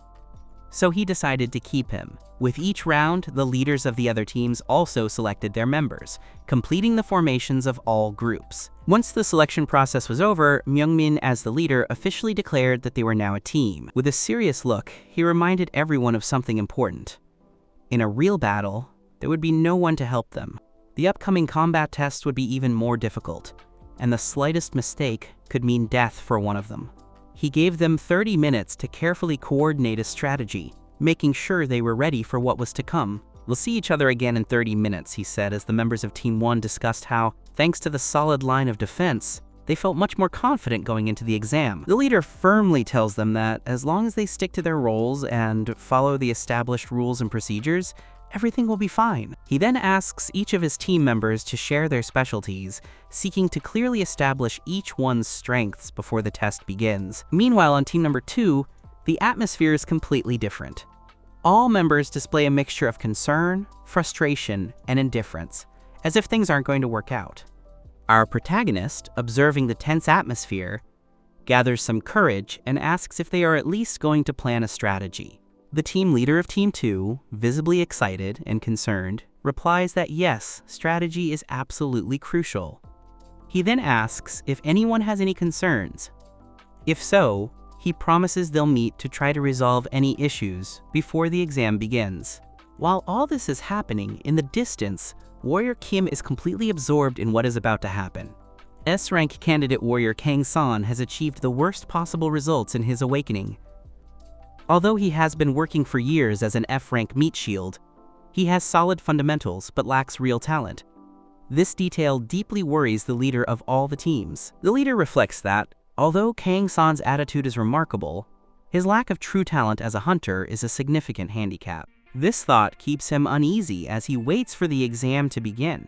So he decided to keep him. With each round, the leaders of the other teams also selected their members, completing the formations of all groups. Once the selection process was over, Myungmin, as the leader, officially declared that they were now a team. With a serious look, he reminded everyone of something important. In a real battle, there would be no one to help them. The upcoming combat test would be even more difficult, and the slightest mistake could mean death for one of them. He gave them 30 minutes to carefully coordinate a strategy, making sure they were ready for what was to come. "We'll see each other again in 30 minutes, he said as the members of Team 1 discussed how, thanks to the solid line of defense, they felt much more confident going into the exam. The leader firmly tells them that as long as they stick to their roles and follow the established rules and procedures, everything will be fine. He then asks each of his team members to share their specialties, seeking to clearly establish each one's strengths before the test begins. Meanwhile, on team number 2, the atmosphere is completely different. All members display a mixture of concern, frustration, and indifference, as if things aren't going to work out. Our protagonist, observing the tense atmosphere, gathers some courage and asks if they are at least going to plan a strategy. The team leader of Team 2, visibly excited and concerned, replies that yes, strategy is absolutely crucial. He then asks if anyone has any concerns. If so, he promises they'll meet to try to resolve any issues before the exam begins. While all this is happening, in the distance, Warrior Kim is completely absorbed in what is about to happen. S-rank candidate Warrior Kang San has achieved the worst possible results in his awakening. Although he has been working for years as an F-rank meat shield, he has solid fundamentals but lacks real talent. This detail deeply worries the leader of all the teams. The leader reflects that, although Kang San's attitude is remarkable, his lack of true talent as a hunter is a significant handicap. This thought keeps him uneasy as he waits for the exam to begin.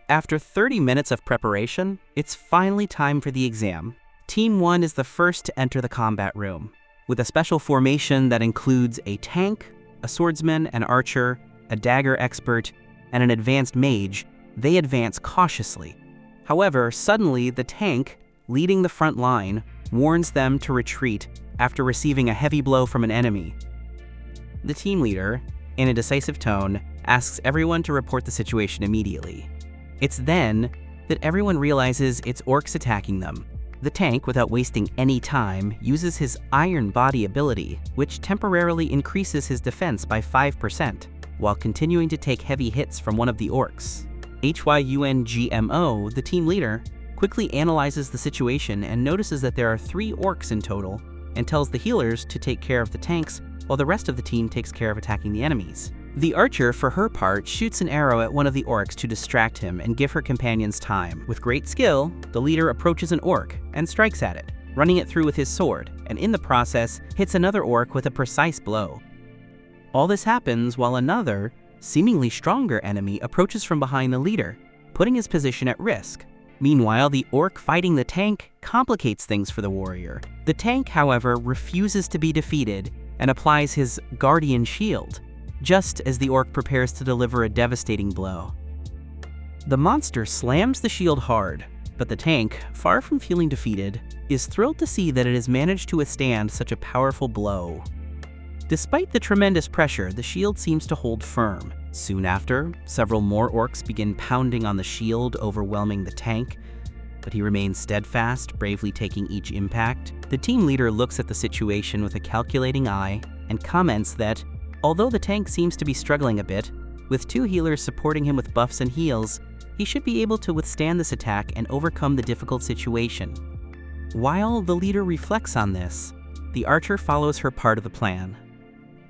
After 30 minutes of preparation, it's finally time for the exam. Team 1 is the first to enter the combat room. With a special formation that includes a tank, a swordsman, an archer, a dagger expert, and an advanced mage, they advance cautiously. However, suddenly the tank, leading the front line, warns them to retreat after receiving a heavy blow from an enemy. The team leader, in a decisive tone, asks everyone to report the situation immediately. It's then that everyone realizes it's orcs attacking them. The tank, without wasting any time, uses his Iron Body ability, which temporarily increases his defense by 5%, while continuing to take heavy hits from one of the orcs. HYUNGMO, the team leader, quickly analyzes the situation and notices that there are 3 orcs in total, and tells the healers to take care of the tanks while the rest of the team takes care of attacking the enemies. The archer, for her part, shoots an arrow at one of the orcs to distract him and give her companions time. With great skill, the leader approaches an orc and strikes at it, running it through with his sword, and in the process, hits another orc with a precise blow. All this happens while another, seemingly stronger enemy approaches from behind the leader, putting his position at risk. Meanwhile, the orc fighting the tank complicates things for the warrior. The tank, however, refuses to be defeated and applies his Guardian Shield, just as the orc prepares to deliver a devastating blow. The monster slams the shield hard, but the tank, far from feeling defeated, is thrilled to see that it has managed to withstand such a powerful blow. Despite the tremendous pressure, the shield seems to hold firm. Soon after, several more orcs begin pounding on the shield, overwhelming the tank, but he remains steadfast, bravely taking each impact. The team leader looks at the situation with a calculating eye and comments that, although the tank seems to be struggling a bit, with 2 healers supporting him with buffs and heals, he should be able to withstand this attack and overcome the difficult situation. While the leader reflects on this, the archer follows her part of the plan.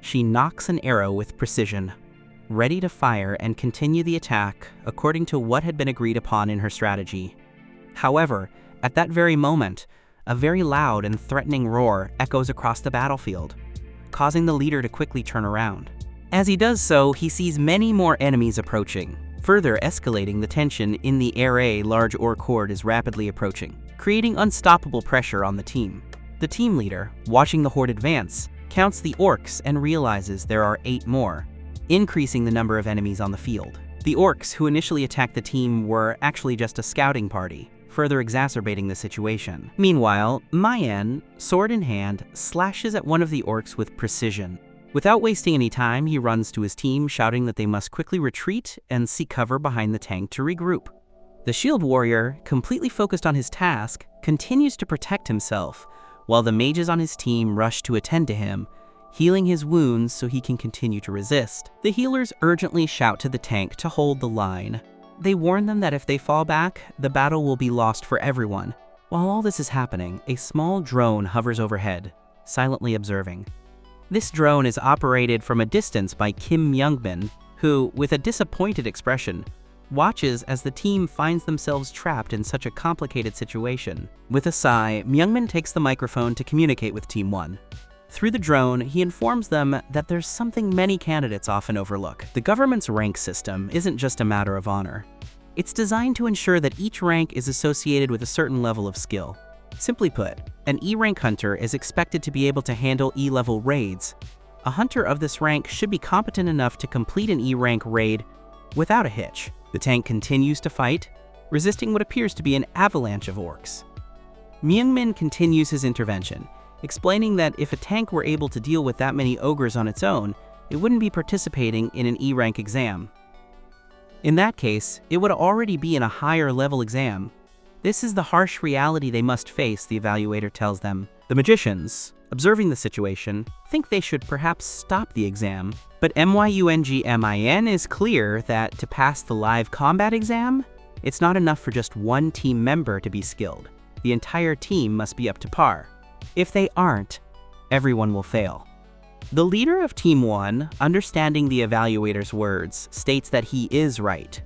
She nocks an arrow with precision, ready to fire and continue the attack according to what had been agreed upon in her strategy. However, at that very moment, a very loud and threatening roar echoes across the battlefield, causing the leader to quickly turn around. As he does so, he sees many more enemies approaching, further escalating the tension in the area. Large orc horde is rapidly approaching, creating unstoppable pressure on the team. The team leader, watching the horde advance, counts the orcs and realizes there are 8 more, increasing the number of enemies on the field. The orcs who initially attacked the team were actually just a scouting party. further exacerbating the situation. Meanwhile, Mayen, sword in hand, slashes at one of the orcs with precision. Without wasting any time, he runs to his team, shouting that they must quickly retreat and seek cover behind the tank to regroup. The shield warrior, completely focused on his task, continues to protect himself, while the mages on his team rush to attend to him, healing his wounds so he can continue to resist. The healers urgently shout to the tank to hold the line. They warn them that if they fall back, the battle will be lost for everyone. While all this is happening, a small drone hovers overhead, silently observing. This drone is operated from a distance by Kim Myungmin, who, with a disappointed expression, watches as the team finds themselves trapped in such a complicated situation. With a sigh, Myungmin takes the microphone to communicate with Team 1. Through the drone, he informs them that there's something many candidates often overlook. The government's rank system isn't just a matter of honor. It's designed to ensure that each rank is associated with a certain level of skill. Simply put, an E-rank hunter is expected to be able to handle E-level raids. A hunter of this rank should be competent enough to complete an E-rank raid without a hitch. The tank continues to fight, resisting what appears to be an avalanche of orcs. Myungmin continues his intervention, explaining that if a tank were able to deal with that many ogres on its own, it wouldn't be participating in an E-rank exam. In that case, it would already be in a higher level exam. This is the harsh reality they must face, the evaluator tells them. The magicians, observing the situation, think they should perhaps stop the exam, but Myungmin is clear that to pass the live combat exam, it's not enough for just one team member to be skilled. The entire team must be up to par. If they aren't, everyone will fail. The leader of Team 1, understanding the evaluator's words, states that he is right.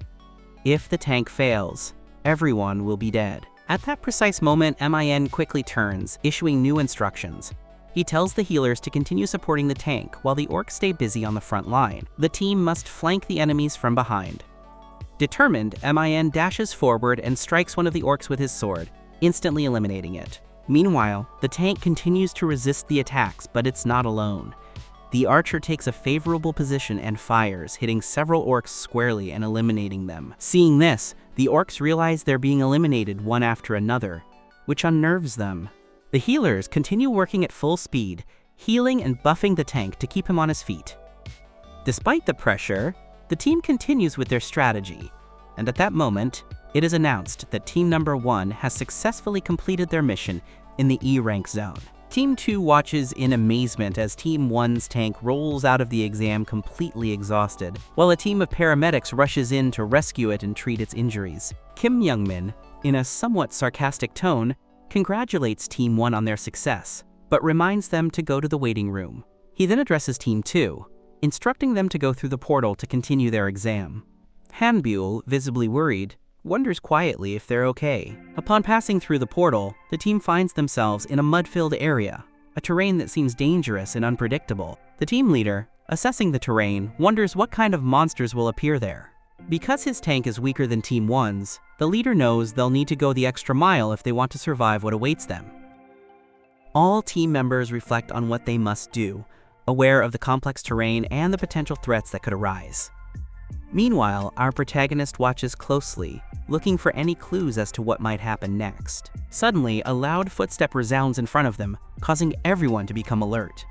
If the tank fails, everyone will be dead. At that precise moment, Min quickly turns, issuing new instructions. He tells the healers to continue supporting the tank while the orcs stay busy on the front line. The team must flank the enemies from behind. Determined, Min dashes forward and strikes one of the orcs with his sword, instantly eliminating it. Meanwhile, the tank continues to resist the attacks, but it's not alone. The archer takes a favorable position and fires, hitting several orcs squarely and eliminating them. Seeing this, the orcs realize they're being eliminated one after another, which unnerves them. The healers continue working at full speed, healing and buffing the tank to keep him on his feet. Despite the pressure, the team continues with their strategy, and at that moment, it is announced that Team Number 1 has successfully completed their mission in the E-rank zone. Team 2 watches in amazement as Team 1's tank rolls out of the exam completely exhausted, while a team of paramedics rushes in to rescue it and treat its injuries. Kim Myungmin, in a somewhat sarcastic tone, congratulates Team 1 on their success, but reminds them to go to the waiting room. He then addresses Team 2, instructing them to go through the portal to continue their exam. Hanbuel, visibly worried, wonders quietly if they're okay. Upon passing through the portal, the team finds themselves in a mud-filled area, a terrain that seems dangerous and unpredictable. The team leader, assessing the terrain, wonders what kind of monsters will appear there. Because his tank is weaker than Team 1's, the leader knows they'll need to go the extra mile if they want to survive what awaits them. All team members reflect on what they must do, aware of the complex terrain and the potential threats that could arise. Meanwhile, our protagonist watches closely, looking for any clues as to what might happen next. Suddenly, a loud footstep resounds in front of them, causing everyone to become alert.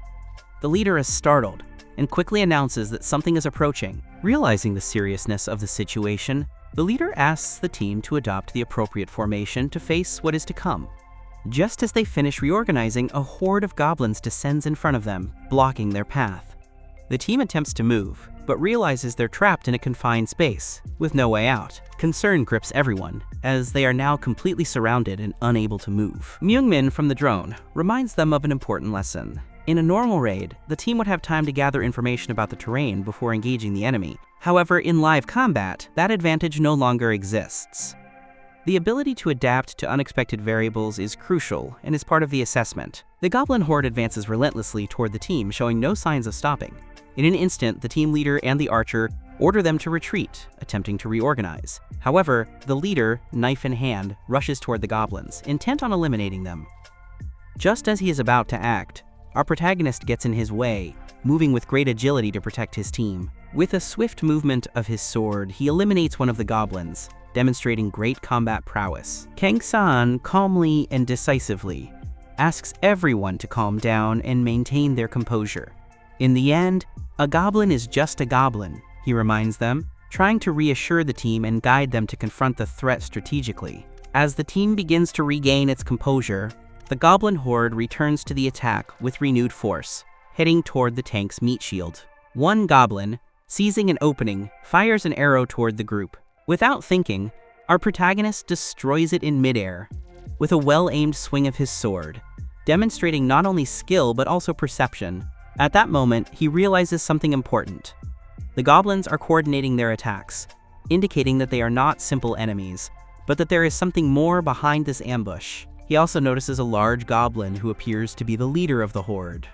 The leader is startled and quickly announces that something is approaching. Realizing the seriousness of the situation, the leader asks the team to adopt the appropriate formation to face what is to come. Just as they finish reorganizing, a horde of goblins descends in front of them, blocking their path. The team attempts to move, but realizes they're trapped in a confined space, with no way out. Concern grips everyone, as they are now completely surrounded and unable to move. Myungmin from the drone reminds them of an important lesson. In a normal raid, the team would have time to gather information about the terrain before engaging the enemy. However, in live combat, that advantage no longer exists. The ability to adapt to unexpected variables is crucial and is part of the assessment. The goblin horde advances relentlessly toward the team, showing no signs of stopping. In an instant, the team leader and the archer order them to retreat, attempting to reorganize. However, the leader, knife in hand, rushes toward the goblins, intent on eliminating them. Just as he is about to act, our protagonist gets in his way, moving with great agility to protect his team. With a swift movement of his sword, he eliminates one of the goblins, demonstrating great combat prowess. Kang San calmly and decisively asks everyone to calm down and maintain their composure. In the end, a goblin is just a goblin, he reminds them, trying to reassure the team and guide them to confront the threat strategically. As the team begins to regain its composure, the goblin horde returns to the attack with renewed force, heading toward the tank's meat shield. One goblin, seizing an opening, fires an arrow toward the group. Without thinking, our protagonist destroys it in midair with a well-aimed swing of his sword, demonstrating not only skill but also perception. At that moment, he realizes something important. The goblins are coordinating their attacks, indicating that they are not simple enemies, but that there is something more behind this ambush. He also notices a large goblin who appears to be the leader of the horde.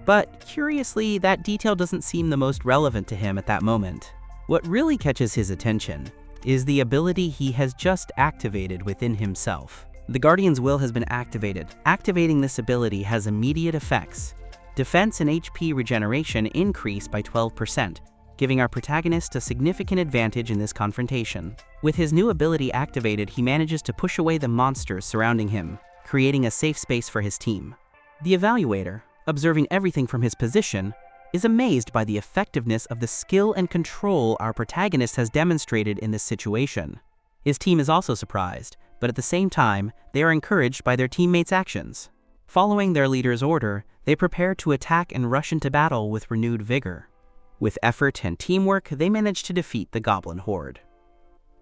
But curiously, that detail doesn't seem the most relevant to him at that moment. What really catches his attention is the ability he has just activated within himself. The Guardian's will has been activated. Activating this ability has immediate effects. Defense and HP regeneration increase by 12%, giving our protagonist a significant advantage in this confrontation. With his new ability activated, he manages to push away the monsters surrounding him, creating a safe space for his team. The Evaluator, observing everything from his position, is amazed by the effectiveness of the skill and control our protagonist has demonstrated in this situation. His team is also surprised, but at the same time, they are encouraged by their teammates' actions. Following their leader's order, they prepare to attack and rush into battle with renewed vigor. With effort and teamwork, they manage to defeat the goblin horde.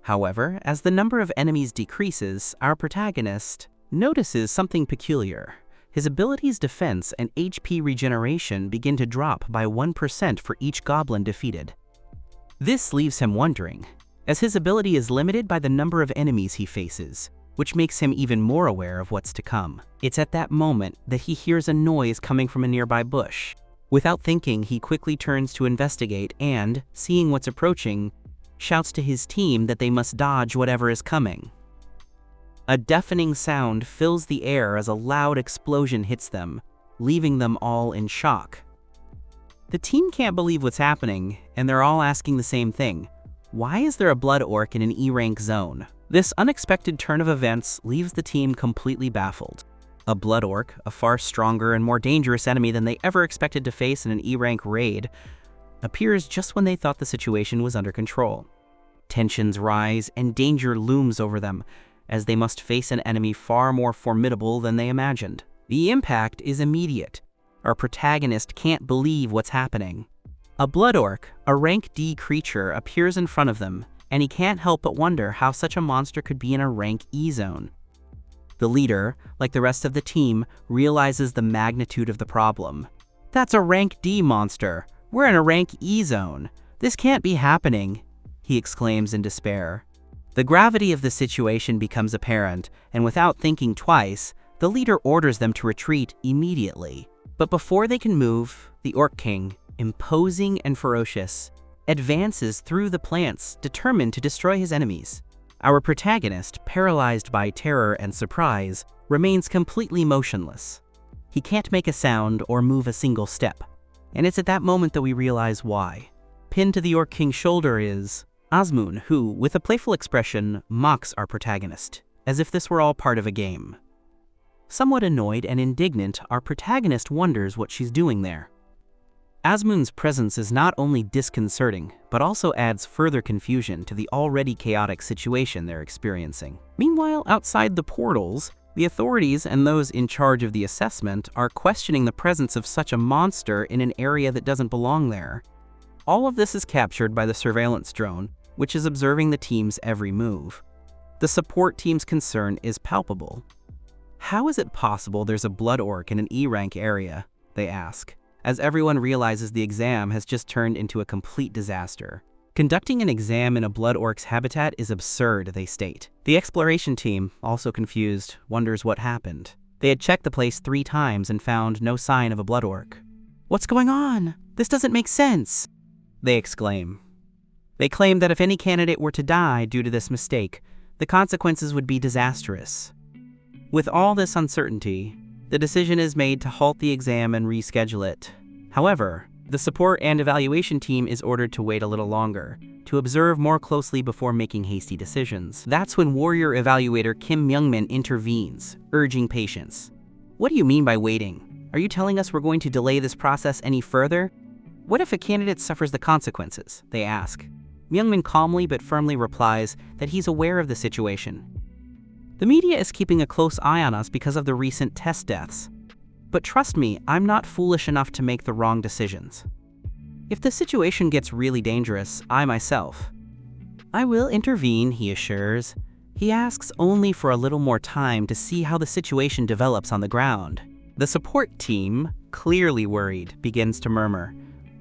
However, as the number of enemies decreases, our protagonist notices something peculiar. His ability's defense and HP regeneration begin to drop by 1% for each goblin defeated. This leaves him wondering, as his ability is limited by the number of enemies he faces, which makes him even more aware of what's to come. It's at that moment that he hears a noise coming from a nearby bush. Without thinking, he quickly turns to investigate and, seeing what's approaching, shouts to his team that they must dodge whatever is coming. A deafening sound fills the air as a loud explosion hits them, leaving them all in shock. The team can't believe what's happening, and they're all asking the same thing. Why is there a blood orc in an E-rank zone? This unexpected turn of events leaves the team completely baffled. A blood orc, a far stronger and more dangerous enemy than they ever expected to face in an E-rank raid, appears just when they thought the situation was under control. Tensions rise and danger looms over them, as they must face an enemy far more formidable than they imagined. The impact is immediate. Our protagonist can't believe what's happening. A blood orc, a rank D creature, appears in front of them, and he can't help but wonder how such a monster could be in a rank E zone. The leader, like the rest of the team, realizes the magnitude of the problem. That's a rank D monster. We're in a rank E zone. This can't be happening, he exclaims in despair. The gravity of the situation becomes apparent, and without thinking twice, the leader orders them to retreat immediately. But before they can move, the Orc King, imposing and ferocious, advances through the plants, determined to destroy his enemies. Our protagonist, paralyzed by terror and surprise, remains completely motionless. He can't make a sound or move a single step, and it's at that moment that we realize why. Pinned to the Orc King's shoulder is Asmun, who, with a playful expression, mocks our protagonist, as if this were all part of a game. Somewhat annoyed and indignant, our protagonist wonders what she's doing there. Asmun's presence is not only disconcerting, but also adds further confusion to the already chaotic situation they're experiencing. Meanwhile, outside the portals, the authorities and those in charge of the assessment are questioning the presence of such a monster in an area that doesn't belong there. All of this is captured by the surveillance drone, which is observing the team's every move. The support team's concern is palpable. How is it possible there's a blood orc in an E-rank area? They ask, as everyone realizes the exam has just turned into a complete disaster. Conducting an exam in a blood orc's habitat is absurd, they state. The exploration team, also confused, wonders what happened. They had checked the place 3 times and found no sign of a blood orc. "What's going on? This doesn't make sense!" they exclaim. They claim that if any candidate were to die due to this mistake, the consequences would be disastrous. With all this uncertainty, the decision is made to halt the exam and reschedule it. However, the support and evaluation team is ordered to wait a little longer, to observe more closely before making hasty decisions. That's when warrior evaluator Kim Myungmin intervenes, urging patience. What do you mean by waiting? Are you telling us we're going to delay this process any further? What if a candidate suffers the consequences? They ask. Myungmin calmly but firmly replies that he's aware of the situation. The media is keeping a close eye on us because of the recent test deaths. But trust me, I'm not foolish enough to make the wrong decisions. If the situation gets really dangerous, I will intervene, he assures. He asks only for a little more time to see how the situation develops on the ground. The support team, clearly worried, begins to murmur.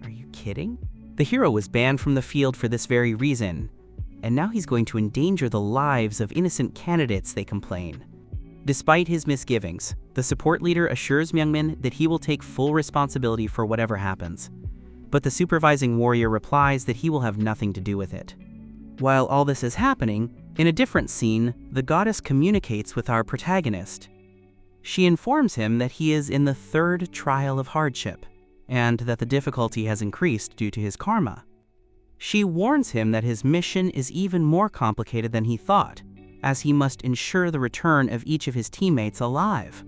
Are you kidding? The hero was banned from the field for this very reason, and now he's going to endanger the lives of innocent candidates, they complain. Despite his misgivings, the support leader assures Myungmin that he will take full responsibility for whatever happens. But the supervising warrior replies that he will have nothing to do with it. While all this is happening, in a different scene, the goddess communicates with our protagonist. She informs him that he is in the third trial of hardship, and that the difficulty has increased due to his karma. She warns him that his mission is even more complicated than he thought, as he must ensure the return of each of his teammates alive.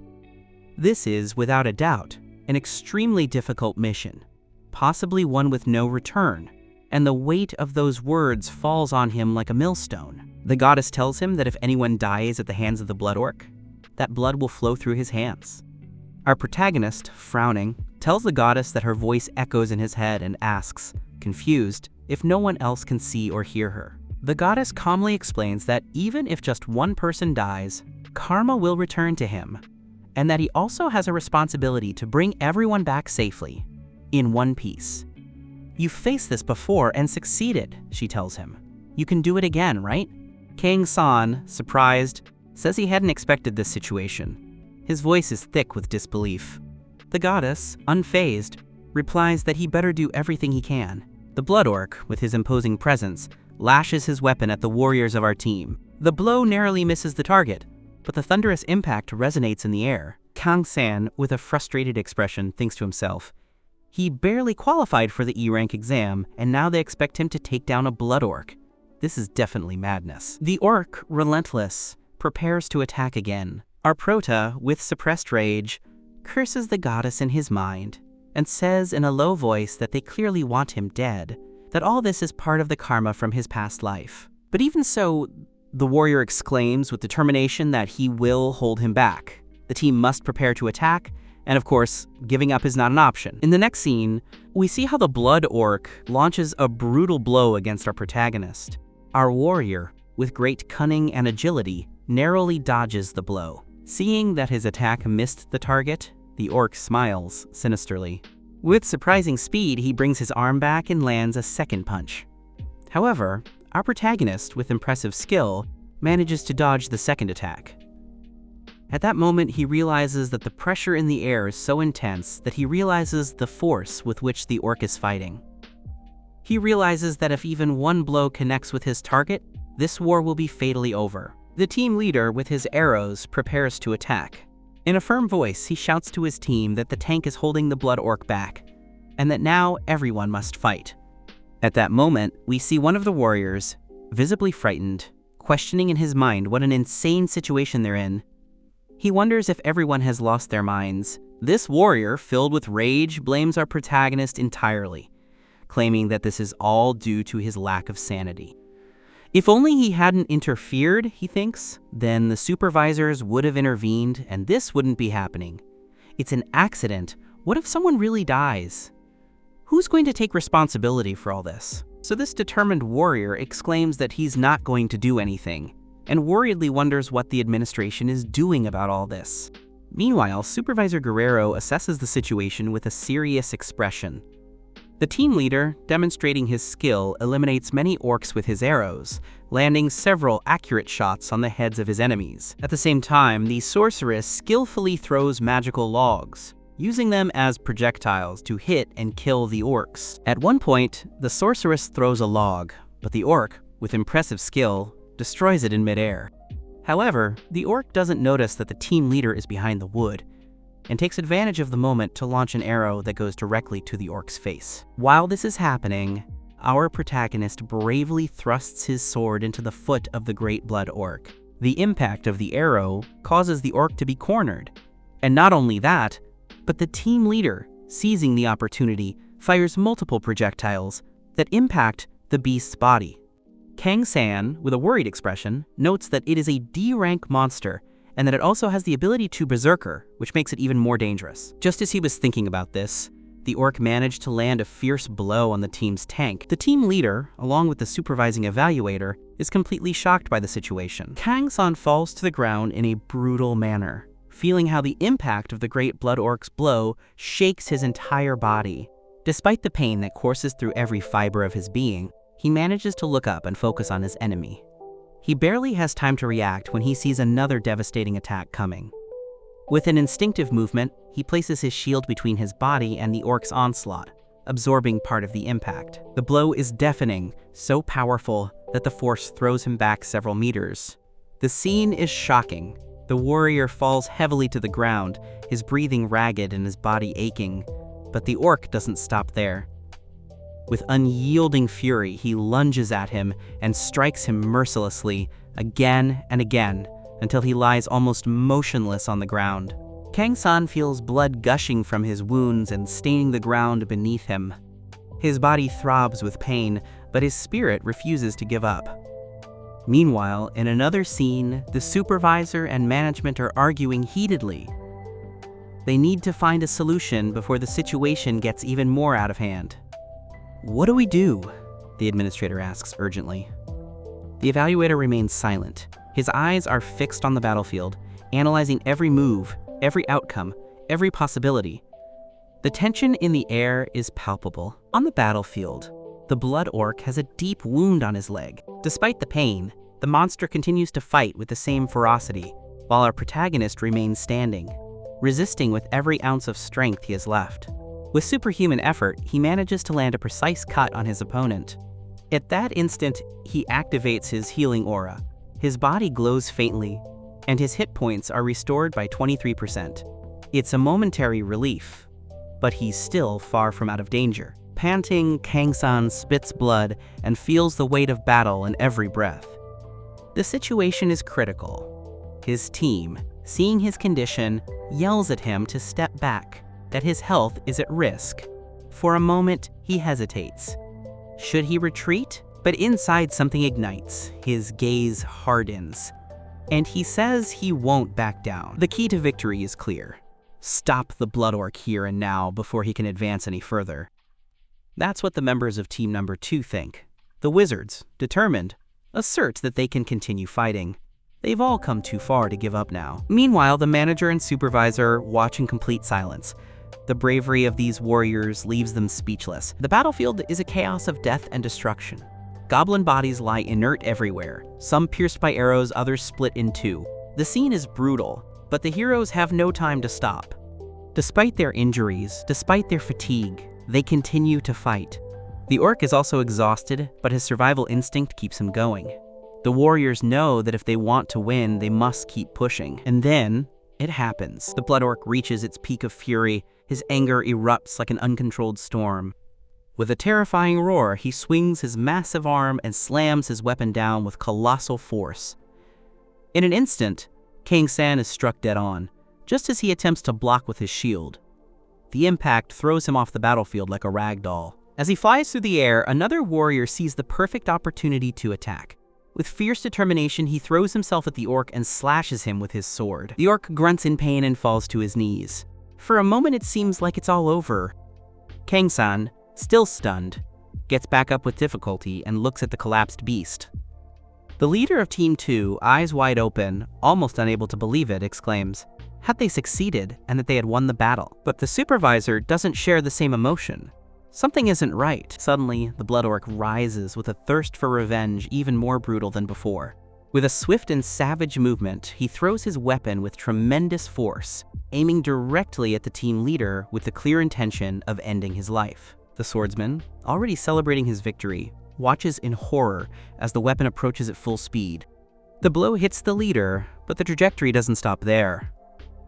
This is, without a doubt, an extremely difficult mission, possibly one with no return, and the weight of those words falls on him like a millstone. The goddess tells him that if anyone dies at the hands of the blood orc, that blood will flow through his hands. Our protagonist, frowning, tells the goddess that her voice echoes in his head and asks, confused, if no one else can see or hear her. The goddess calmly explains that even if just one person dies, karma will return to him, and that he also has a responsibility to bring everyone back safely, in one piece. You faced this before and succeeded, she tells him. You can do it again, right? Kang San, surprised, says he hadn't expected this situation. His voice is thick with disbelief. The goddess, unfazed, replies that he better do everything he can. The blood orc, with his imposing presence, lashes his weapon at the warriors of our team. The blow narrowly misses the target, but the thunderous impact resonates in the air. Kang San, with a frustrated expression, thinks to himself, he barely qualified for the E-rank exam, and now they expect him to take down a blood orc. This is definitely madness. The orc, relentless, prepares to attack again. Our prota, with suppressed rage, curses the goddess in his mind, and says in a low voice that they clearly want him dead, that all this is part of the karma from his past life. But even so, the warrior exclaims with determination that he will hold him back. The team must prepare to attack, and of course, giving up is not an option. In the next scene, we see how the blood orc launches a brutal blow against our protagonist. Our warrior, with great cunning and agility, narrowly dodges the blow. Seeing that his attack missed the target, the orc smiles sinisterly. With surprising speed, he brings his arm back and lands a second punch. However, our protagonist, with impressive skill, manages to dodge the second attack. At that moment, he realizes that the pressure in the air is so intense that he realizes the force with which the orc is fighting. He realizes that if even one blow connects with his target, this war will be fatally over. The team leader, with his arrows, prepares to attack. In a firm voice, he shouts to his team that the tank is holding the blood orc back, and that now everyone must fight. At that moment, we see one of the warriors, visibly frightened, questioning in his mind what an insane situation they're in. He wonders if everyone has lost their minds. This warrior, filled with rage, blames our protagonist entirely, claiming that this is all due to his lack of sanity. If only he hadn't interfered, he thinks, then the supervisors would have intervened and this wouldn't be happening. It's an accident. What if someone really dies? Who's going to take responsibility for all this? So this determined warrior exclaims that he's not going to do anything, and worriedly wonders what the administration is doing about all this. Meanwhile, Supervisor Guerrero assesses the situation with a serious expression. The team leader, demonstrating his skill, eliminates many orcs with his arrows, landing several accurate shots on the heads of his enemies. At the same time, the sorceress skillfully throws magical logs, using them as projectiles to hit and kill the orcs. At one point, the sorceress throws a log, but the orc, with impressive skill, destroys it in midair. However, the orc doesn't notice that the team leader is behind the wood, and takes advantage of the moment to launch an arrow that goes directly to the orc's face. While this is happening, our protagonist bravely thrusts his sword into the foot of the Great Blood Orc. The impact of the arrow causes the orc to be cornered. And not only that, but the team leader, seizing the opportunity, fires multiple projectiles that impact the beast's body. Kang San, with a worried expression, notes that it is a D-rank monster and that it also has the ability to berserker, which makes it even more dangerous. Just as he was thinking about this, the orc managed to land a fierce blow on the team's tank. The team leader, along with the supervising evaluator, is completely shocked by the situation. Kang San falls to the ground in a brutal manner, feeling how the impact of the Great Blood Orc's blow shakes his entire body. Despite the pain that courses through every fiber of his being, he manages to look up and focus on his enemy. He barely has time to react when he sees another devastating attack coming. With an instinctive movement, he places his shield between his body and the orc's onslaught, absorbing part of the impact. The blow is deafening, so powerful that the force throws him back several meters. The scene is shocking. The warrior falls heavily to the ground, his breathing ragged and his body aching. But the orc doesn't stop there. With unyielding fury, he lunges at him and strikes him mercilessly again and again until he lies almost motionless on the ground. Kang San feels blood gushing from his wounds and staining the ground beneath him. His body throbs with pain, but his spirit refuses to give up. Meanwhile, in another scene, the supervisor and management are arguing heatedly. They need to find a solution before the situation gets even more out of hand. "What do we do?" the administrator asks urgently. The evaluator remains silent. His eyes are fixed on the battlefield, analyzing every move, every outcome, every possibility. The tension in the air is palpable. On the battlefield, the blood orc has a deep wound on his leg. Despite the pain, the monster continues to fight with the same ferocity, while our protagonist remains standing, resisting with every ounce of strength he has left. With superhuman effort, he manages to land a precise cut on his opponent. At that instant, he activates his healing aura. His body glows faintly, and his hit points are restored by 23%. It's a momentary relief, but he's still far from out of danger. Panting, Kang San spits blood and feels the weight of battle in every breath. The situation is critical. His team, seeing his condition, yells at him to step back, that his health is at risk. For a moment, he hesitates. Should he retreat? But inside something ignites, his gaze hardens, and he says he won't back down. The key to victory is clear. Stop the blood orc here and now before he can advance any further. That's what the members of Team Number 2 think. The wizards, determined, assert that they can continue fighting. They've all come too far to give up now. Meanwhile, the manager and supervisor watch in complete silence. The bravery of these warriors leaves them speechless. The battlefield is a chaos of death and destruction. Goblin bodies lie inert everywhere, some pierced by arrows, others split in two. The scene is brutal, but the heroes have no time to stop. Despite their injuries, despite their fatigue, they continue to fight. The orc is also exhausted, but his survival instinct keeps him going. The warriors know that if they want to win, they must keep pushing. And then, it happens. The blood orc reaches its peak of fury. His anger erupts like an uncontrolled storm. With a terrifying roar, he swings his massive arm and slams his weapon down with colossal force. In an instant, Kang San is struck dead on, just as he attempts to block with his shield. The impact throws him off the battlefield like a rag doll. As he flies through the air, another warrior sees the perfect opportunity to attack. With fierce determination, he throws himself at the orc and slashes him with his sword. The orc grunts in pain and falls to his knees. For a moment, it seems like it's all over. Kang San, still stunned, gets back up with difficulty and looks at the collapsed beast. The leader of Team 2, eyes wide open, almost unable to believe it, exclaims, had they succeeded and that they had won the battle. But the supervisor doesn't share the same emotion. Something isn't right. Suddenly, the blood orc rises with a thirst for revenge even more brutal than before. With a swift and savage movement, he throws his weapon with tremendous force, aiming directly at the team leader with the clear intention of ending his life. The swordsman, already celebrating his victory, watches in horror as the weapon approaches at full speed. The blow hits the leader, but the trajectory doesn't stop there.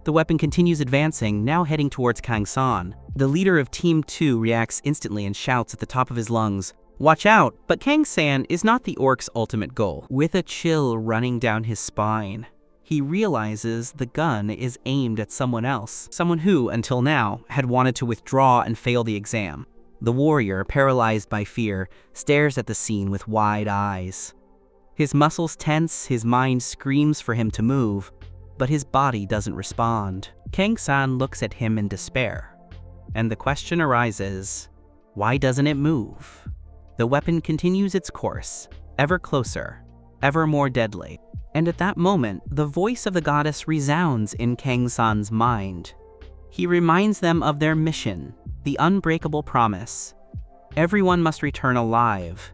The weapon continues advancing, now heading towards Kang San. The leader of Team 2 reacts instantly and shouts at the top of his lungs, Watch out, but Kang-san is not the orc's ultimate goal. With a chill running down his spine, he realizes the gun is aimed at someone else, someone who, until now, had wanted to withdraw and fail the exam. The warrior, paralyzed by fear, stares at the scene with wide eyes. His muscles tense, his mind screams for him to move, but his body doesn't respond. Kang-san looks at him in despair, and the question arises, why doesn't it move? The weapon continues its course, ever closer, ever more deadly. And at that moment, the voice of the goddess resounds in Kang-san's mind. He reminds them of their mission, the unbreakable promise. Everyone must return alive.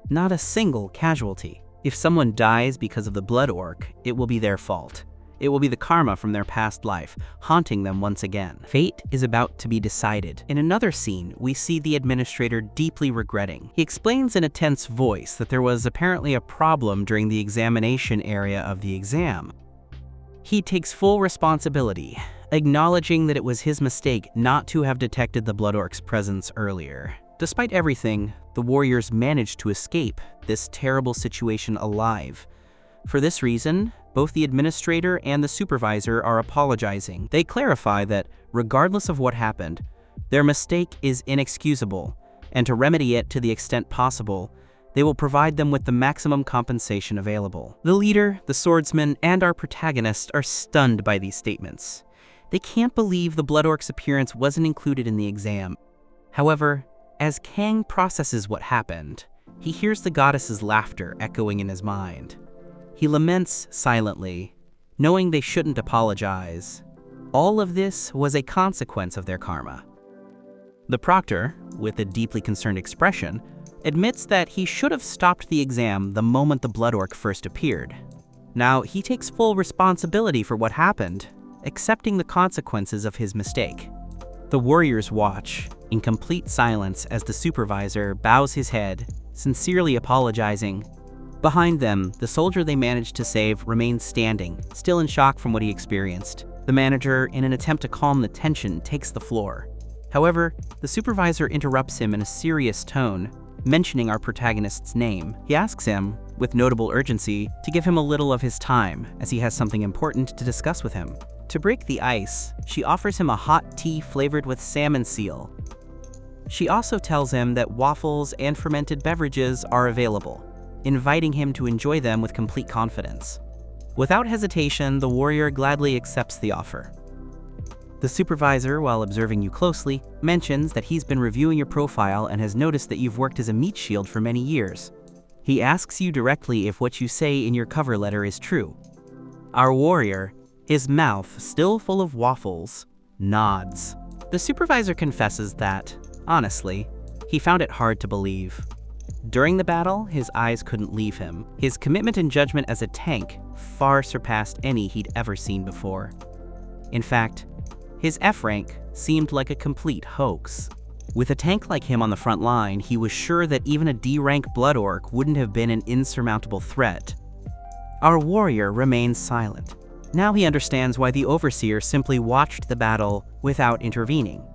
Not a single casualty. If someone dies because of the blood orc, it will be their fault. It will be the karma from their past life, haunting them once again. Fate is about to be decided. In another scene, we see the administrator deeply regretting. He explains in a tense voice that there was apparently a problem during the examination area of the exam. He takes full responsibility, acknowledging that it was his mistake not to have detected the blood orc's presence earlier. Despite everything, the warriors managed to escape this terrible situation alive. For this reason, both the administrator and the supervisor are apologizing. They clarify that, regardless of what happened, their mistake is inexcusable, and to remedy it to the extent possible, they will provide them with the maximum compensation available. The leader, the swordsman, and our protagonist are stunned by these statements. They can't believe the blood orc's appearance wasn't included in the exam. However, as Kang processes what happened, he hears the goddess's laughter echoing in his mind. He laments silently, knowing they shouldn't apologize. All of this was a consequence of their karma. The proctor, with a deeply concerned expression, admits that he should have stopped the exam the moment the blood orc first appeared. Now, he takes full responsibility for what happened, accepting the consequences of his mistake. The warriors watch, in complete silence, as the supervisor bows his head, sincerely apologizing. Behind them, the soldier they managed to save remains standing, still in shock from what he experienced. The manager, in an attempt to calm the tension, takes the floor. However, the supervisor interrupts him in a serious tone, mentioning our protagonist's name. He asks him, with notable urgency, to give him a little of his time, as he has something important to discuss with him. To break the ice, she offers him a hot tea flavored with salmon seal. She also tells him that waffles and fermented beverages are available, inviting him to enjoy them with complete confidence. Without hesitation, the warrior gladly accepts the offer. The supervisor, while observing you closely, mentions that he's been reviewing your profile and has noticed that you've worked as a meat shield for many years. He asks you directly if what you say in your cover letter is true. Our warrior, his mouth still full of waffles, nods. The supervisor confesses that, honestly, he found it hard to believe. During the battle, his eyes couldn't leave him. His commitment and judgment as a tank far surpassed any he'd ever seen before. In fact, his F rank seemed like a complete hoax. With a tank like him on the front line, he was sure that even a D rank blood orc wouldn't have been an insurmountable threat. Our warrior remains silent. Now he understands why the overseer simply watched the battle without intervening.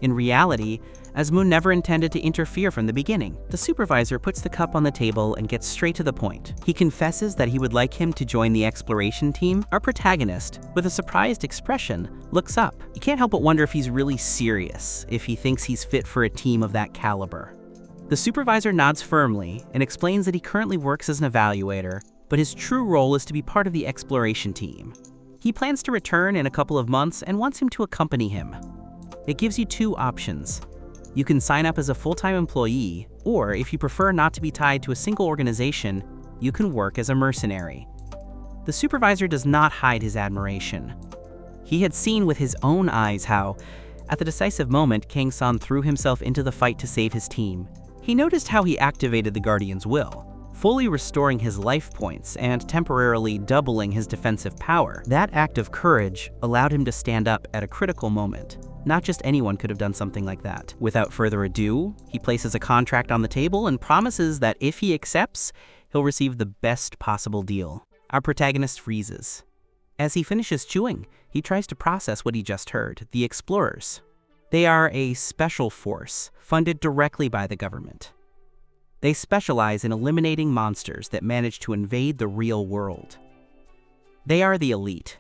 In reality, Asmun never intended to interfere from the beginning. The supervisor puts the cup on the table and gets straight to the point. He confesses that he would like him to join the exploration team. Our protagonist, with a surprised expression, looks up. You can't help but wonder if he's really serious, if he thinks he's fit for a team of that caliber. The supervisor nods firmly and explains that he currently works as an evaluator, but his true role is to be part of the exploration team. He plans to return in a couple of months and wants him to accompany him. It gives you two options. You can sign up as a full-time employee, or if you prefer not to be tied to a single organization, you can work as a mercenary. The supervisor does not hide his admiration. He had seen with his own eyes how, at the decisive moment, Kang-san threw himself into the fight to save his team. He noticed how he activated the Guardian's will, fully restoring his life points and temporarily doubling his defensive power. That act of courage allowed him to stand up at a critical moment. Not just anyone could have done something like that. Without further ado, he places a contract on the table and promises that if he accepts, he'll receive the best possible deal. Our protagonist freezes. As he finishes chewing, he tries to process what he just heard. The Explorers. They are a special force, funded directly by the government. They specialize in eliminating monsters that manage to invade the real world. They are the elite.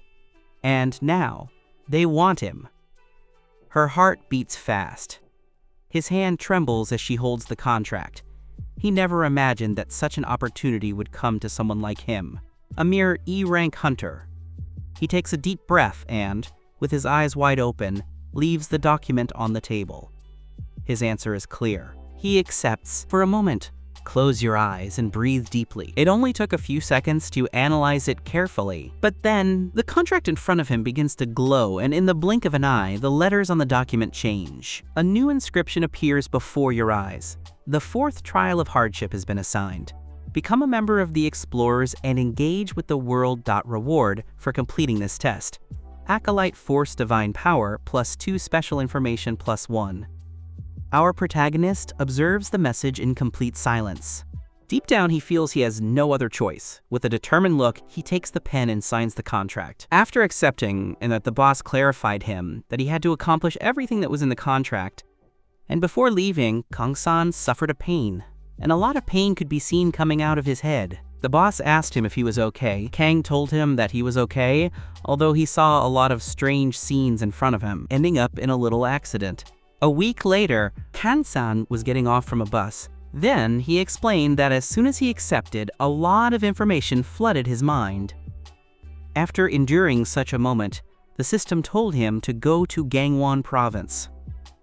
And now, they want him. Her heart beats fast. His hand trembles as she holds the contract. He never imagined that such an opportunity would come to someone like him, a mere E-rank hunter. He takes a deep breath and, with his eyes wide open, leaves the document on the table. His answer is clear. He accepts. For a moment, close your eyes and breathe deeply. It only took a few seconds to analyze it carefully. But then, the contract in front of him begins to glow, and in the blink of an eye, the letters on the document change. A new inscription appears before your eyes. The 4th trial of hardship has been assigned. Become a member of the Explorers and engage with the world. Reward for completing this test. Acolyte Force Divine Power +2 Special Information +1. Our protagonist observes the message in complete silence. Deep down, he feels he has no other choice. With a determined look, he takes the pen and signs the contract. After accepting, and that the boss clarified him that he had to accomplish everything that was in the contract, and before leaving, Kang-san suffered a pain, and a lot of pain could be seen coming out of his head. The boss asked him if he was okay. Kang told him that he was okay, although he saw a lot of strange scenes in front of him, ending up in a little accident. A week later, Kang-san was getting off from a bus. Then he explained that as soon as he accepted, a lot of information flooded his mind. After enduring such a moment, the system told him to go to Gangwon province.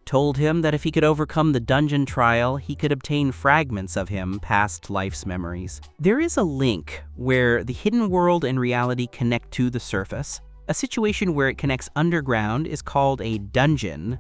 Told him that if he could overcome the dungeon trial, he could obtain fragments of him past life's memories. There is a link where the hidden world and reality connect to the surface. A situation where it connects underground is called a dungeon.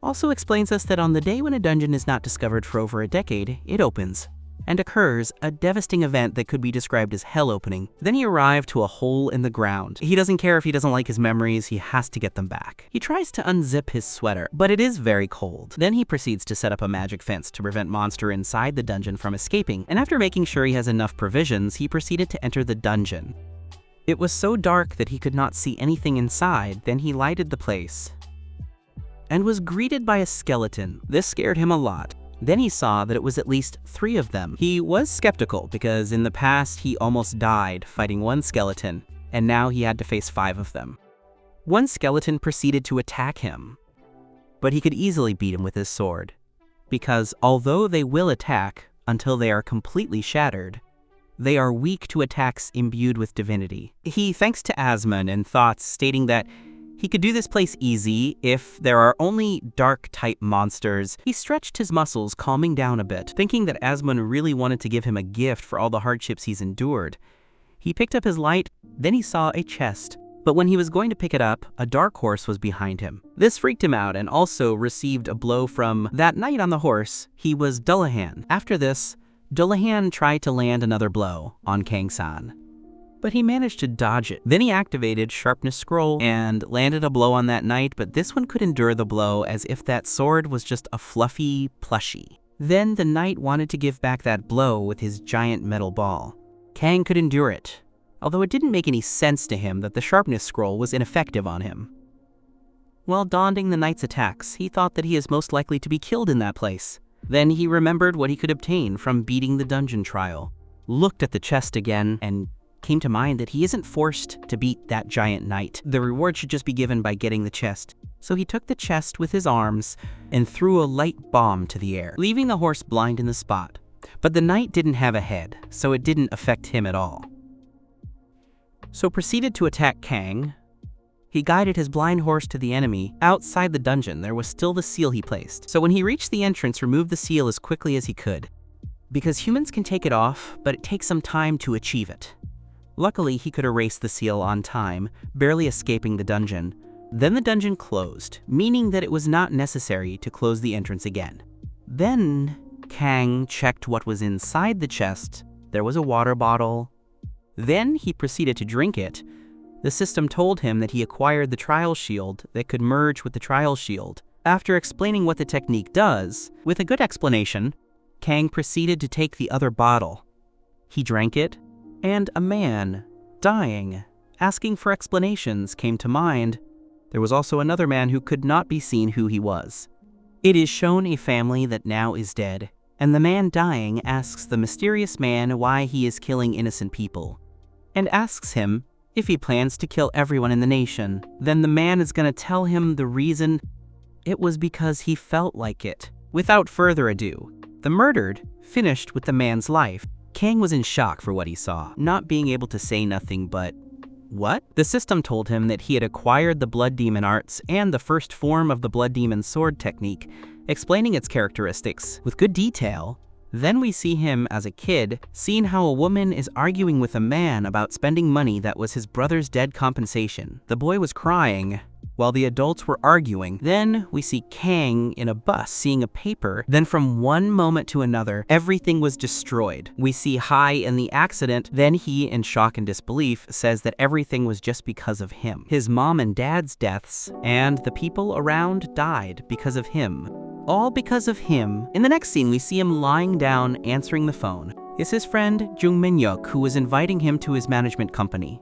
Also explains us that on the day when a dungeon is not discovered for over a decade, it opens, and occurs a devastating event that could be described as hell opening. Then he arrived to a hole in the ground. He doesn't care if he doesn't like his memories, he has to get them back. He tries to unzip his sweater, but it is very cold. Then he proceeds to set up a magic fence to prevent monster inside the dungeon from escaping, and after making sure he has enough provisions, he proceeded to enter the dungeon. It was so dark that he could not see anything inside. Then he lighted the place and was greeted by a skeleton. This scared him a lot. Then he saw that it was at least 3 of them. He was skeptical because in the past he almost died fighting one skeleton, and now he had to face 5 of them. One skeleton proceeded to attack him, but he could easily beat him with his sword, because although they will attack until they are completely shattered, they are weak to attacks imbued with divinity. He thanks to Asmon and thoughts stating that he could do this place easy if there are only dark-type monsters. He stretched his muscles, calming down a bit, thinking that Asmon really wanted to give him a gift for all the hardships he's endured. He picked up his light, then he saw a chest. But when he was going to pick it up, a dark horse was behind him. This freaked him out and also received a blow from that knight on the horse. He was Dullahan. After this, Dullahan tried to land another blow on Kang-san, but he managed to dodge it. Then he activated Sharpness Scroll and landed a blow on that knight, but this one could endure the blow as if that sword was just a fluffy plushie. Then the knight wanted to give back that blow with his giant metal ball. Kang could endure it, although it didn't make any sense to him that the Sharpness Scroll was ineffective on him. While dodging the knight's attacks, he thought that he is most likely to be killed in that place. Then he remembered what he could obtain from beating the dungeon trial, looked at the chest again, and came to mind that he isn't forced to beat that giant knight. The reward should just be given by getting the chest. So he took the chest with his arms and threw a light bomb to the air, leaving the horse blind in the spot. But the knight didn't have a head, so it didn't affect him at all. So proceeded to attack Kang. He guided his blind horse to the enemy. Outside the dungeon, there was still the seal he placed. So when he reached the entrance, removed the seal as quickly as he could, because humans can take it off, but it takes some time to achieve it. Luckily, he could erase the seal on time, barely escaping the dungeon. Then the dungeon closed, meaning that it was not necessary to close the entrance again. Then Kang checked what was inside the chest. There was a water bottle. Then he proceeded to drink it. The system told him that he acquired the trial shield that could merge with the trial shield. After explaining what the technique does, with a good explanation, Kang proceeded to take the other bottle. He drank it, and a man, dying, asking for explanations, came to mind. There was also another man who could not be seen who he was. It is shown a family that now is dead. and the man dying asks the mysterious man why he is killing innocent people, and asks him if he plans to kill everyone in the nation. Then the man is gonna tell him the reason. It was because he felt like it. Without further ado, the murdered finished with the man's life. Kang was in shock for what he saw, not being able to say nothing but, "What?" The system told him that he had acquired the Blood Demon arts and the first form of the Blood Demon sword technique, explaining its characteristics with good detail. Then we see him as a kid, seeing how a woman is arguing with a man about spending money that was his brother's dead compensation. The boy was crying while the adults were arguing. Then we see Kang in a bus seeing a paper. Then from one moment to another, everything was destroyed. We see Hai in the accident. Then he, in shock and disbelief, says that everything was just because of him. His mom and dad's deaths and the people around died because of him. All because of him. In the next scene, we see him lying down answering the phone. It's his friend Jung Min-yuk who was inviting him to his management company.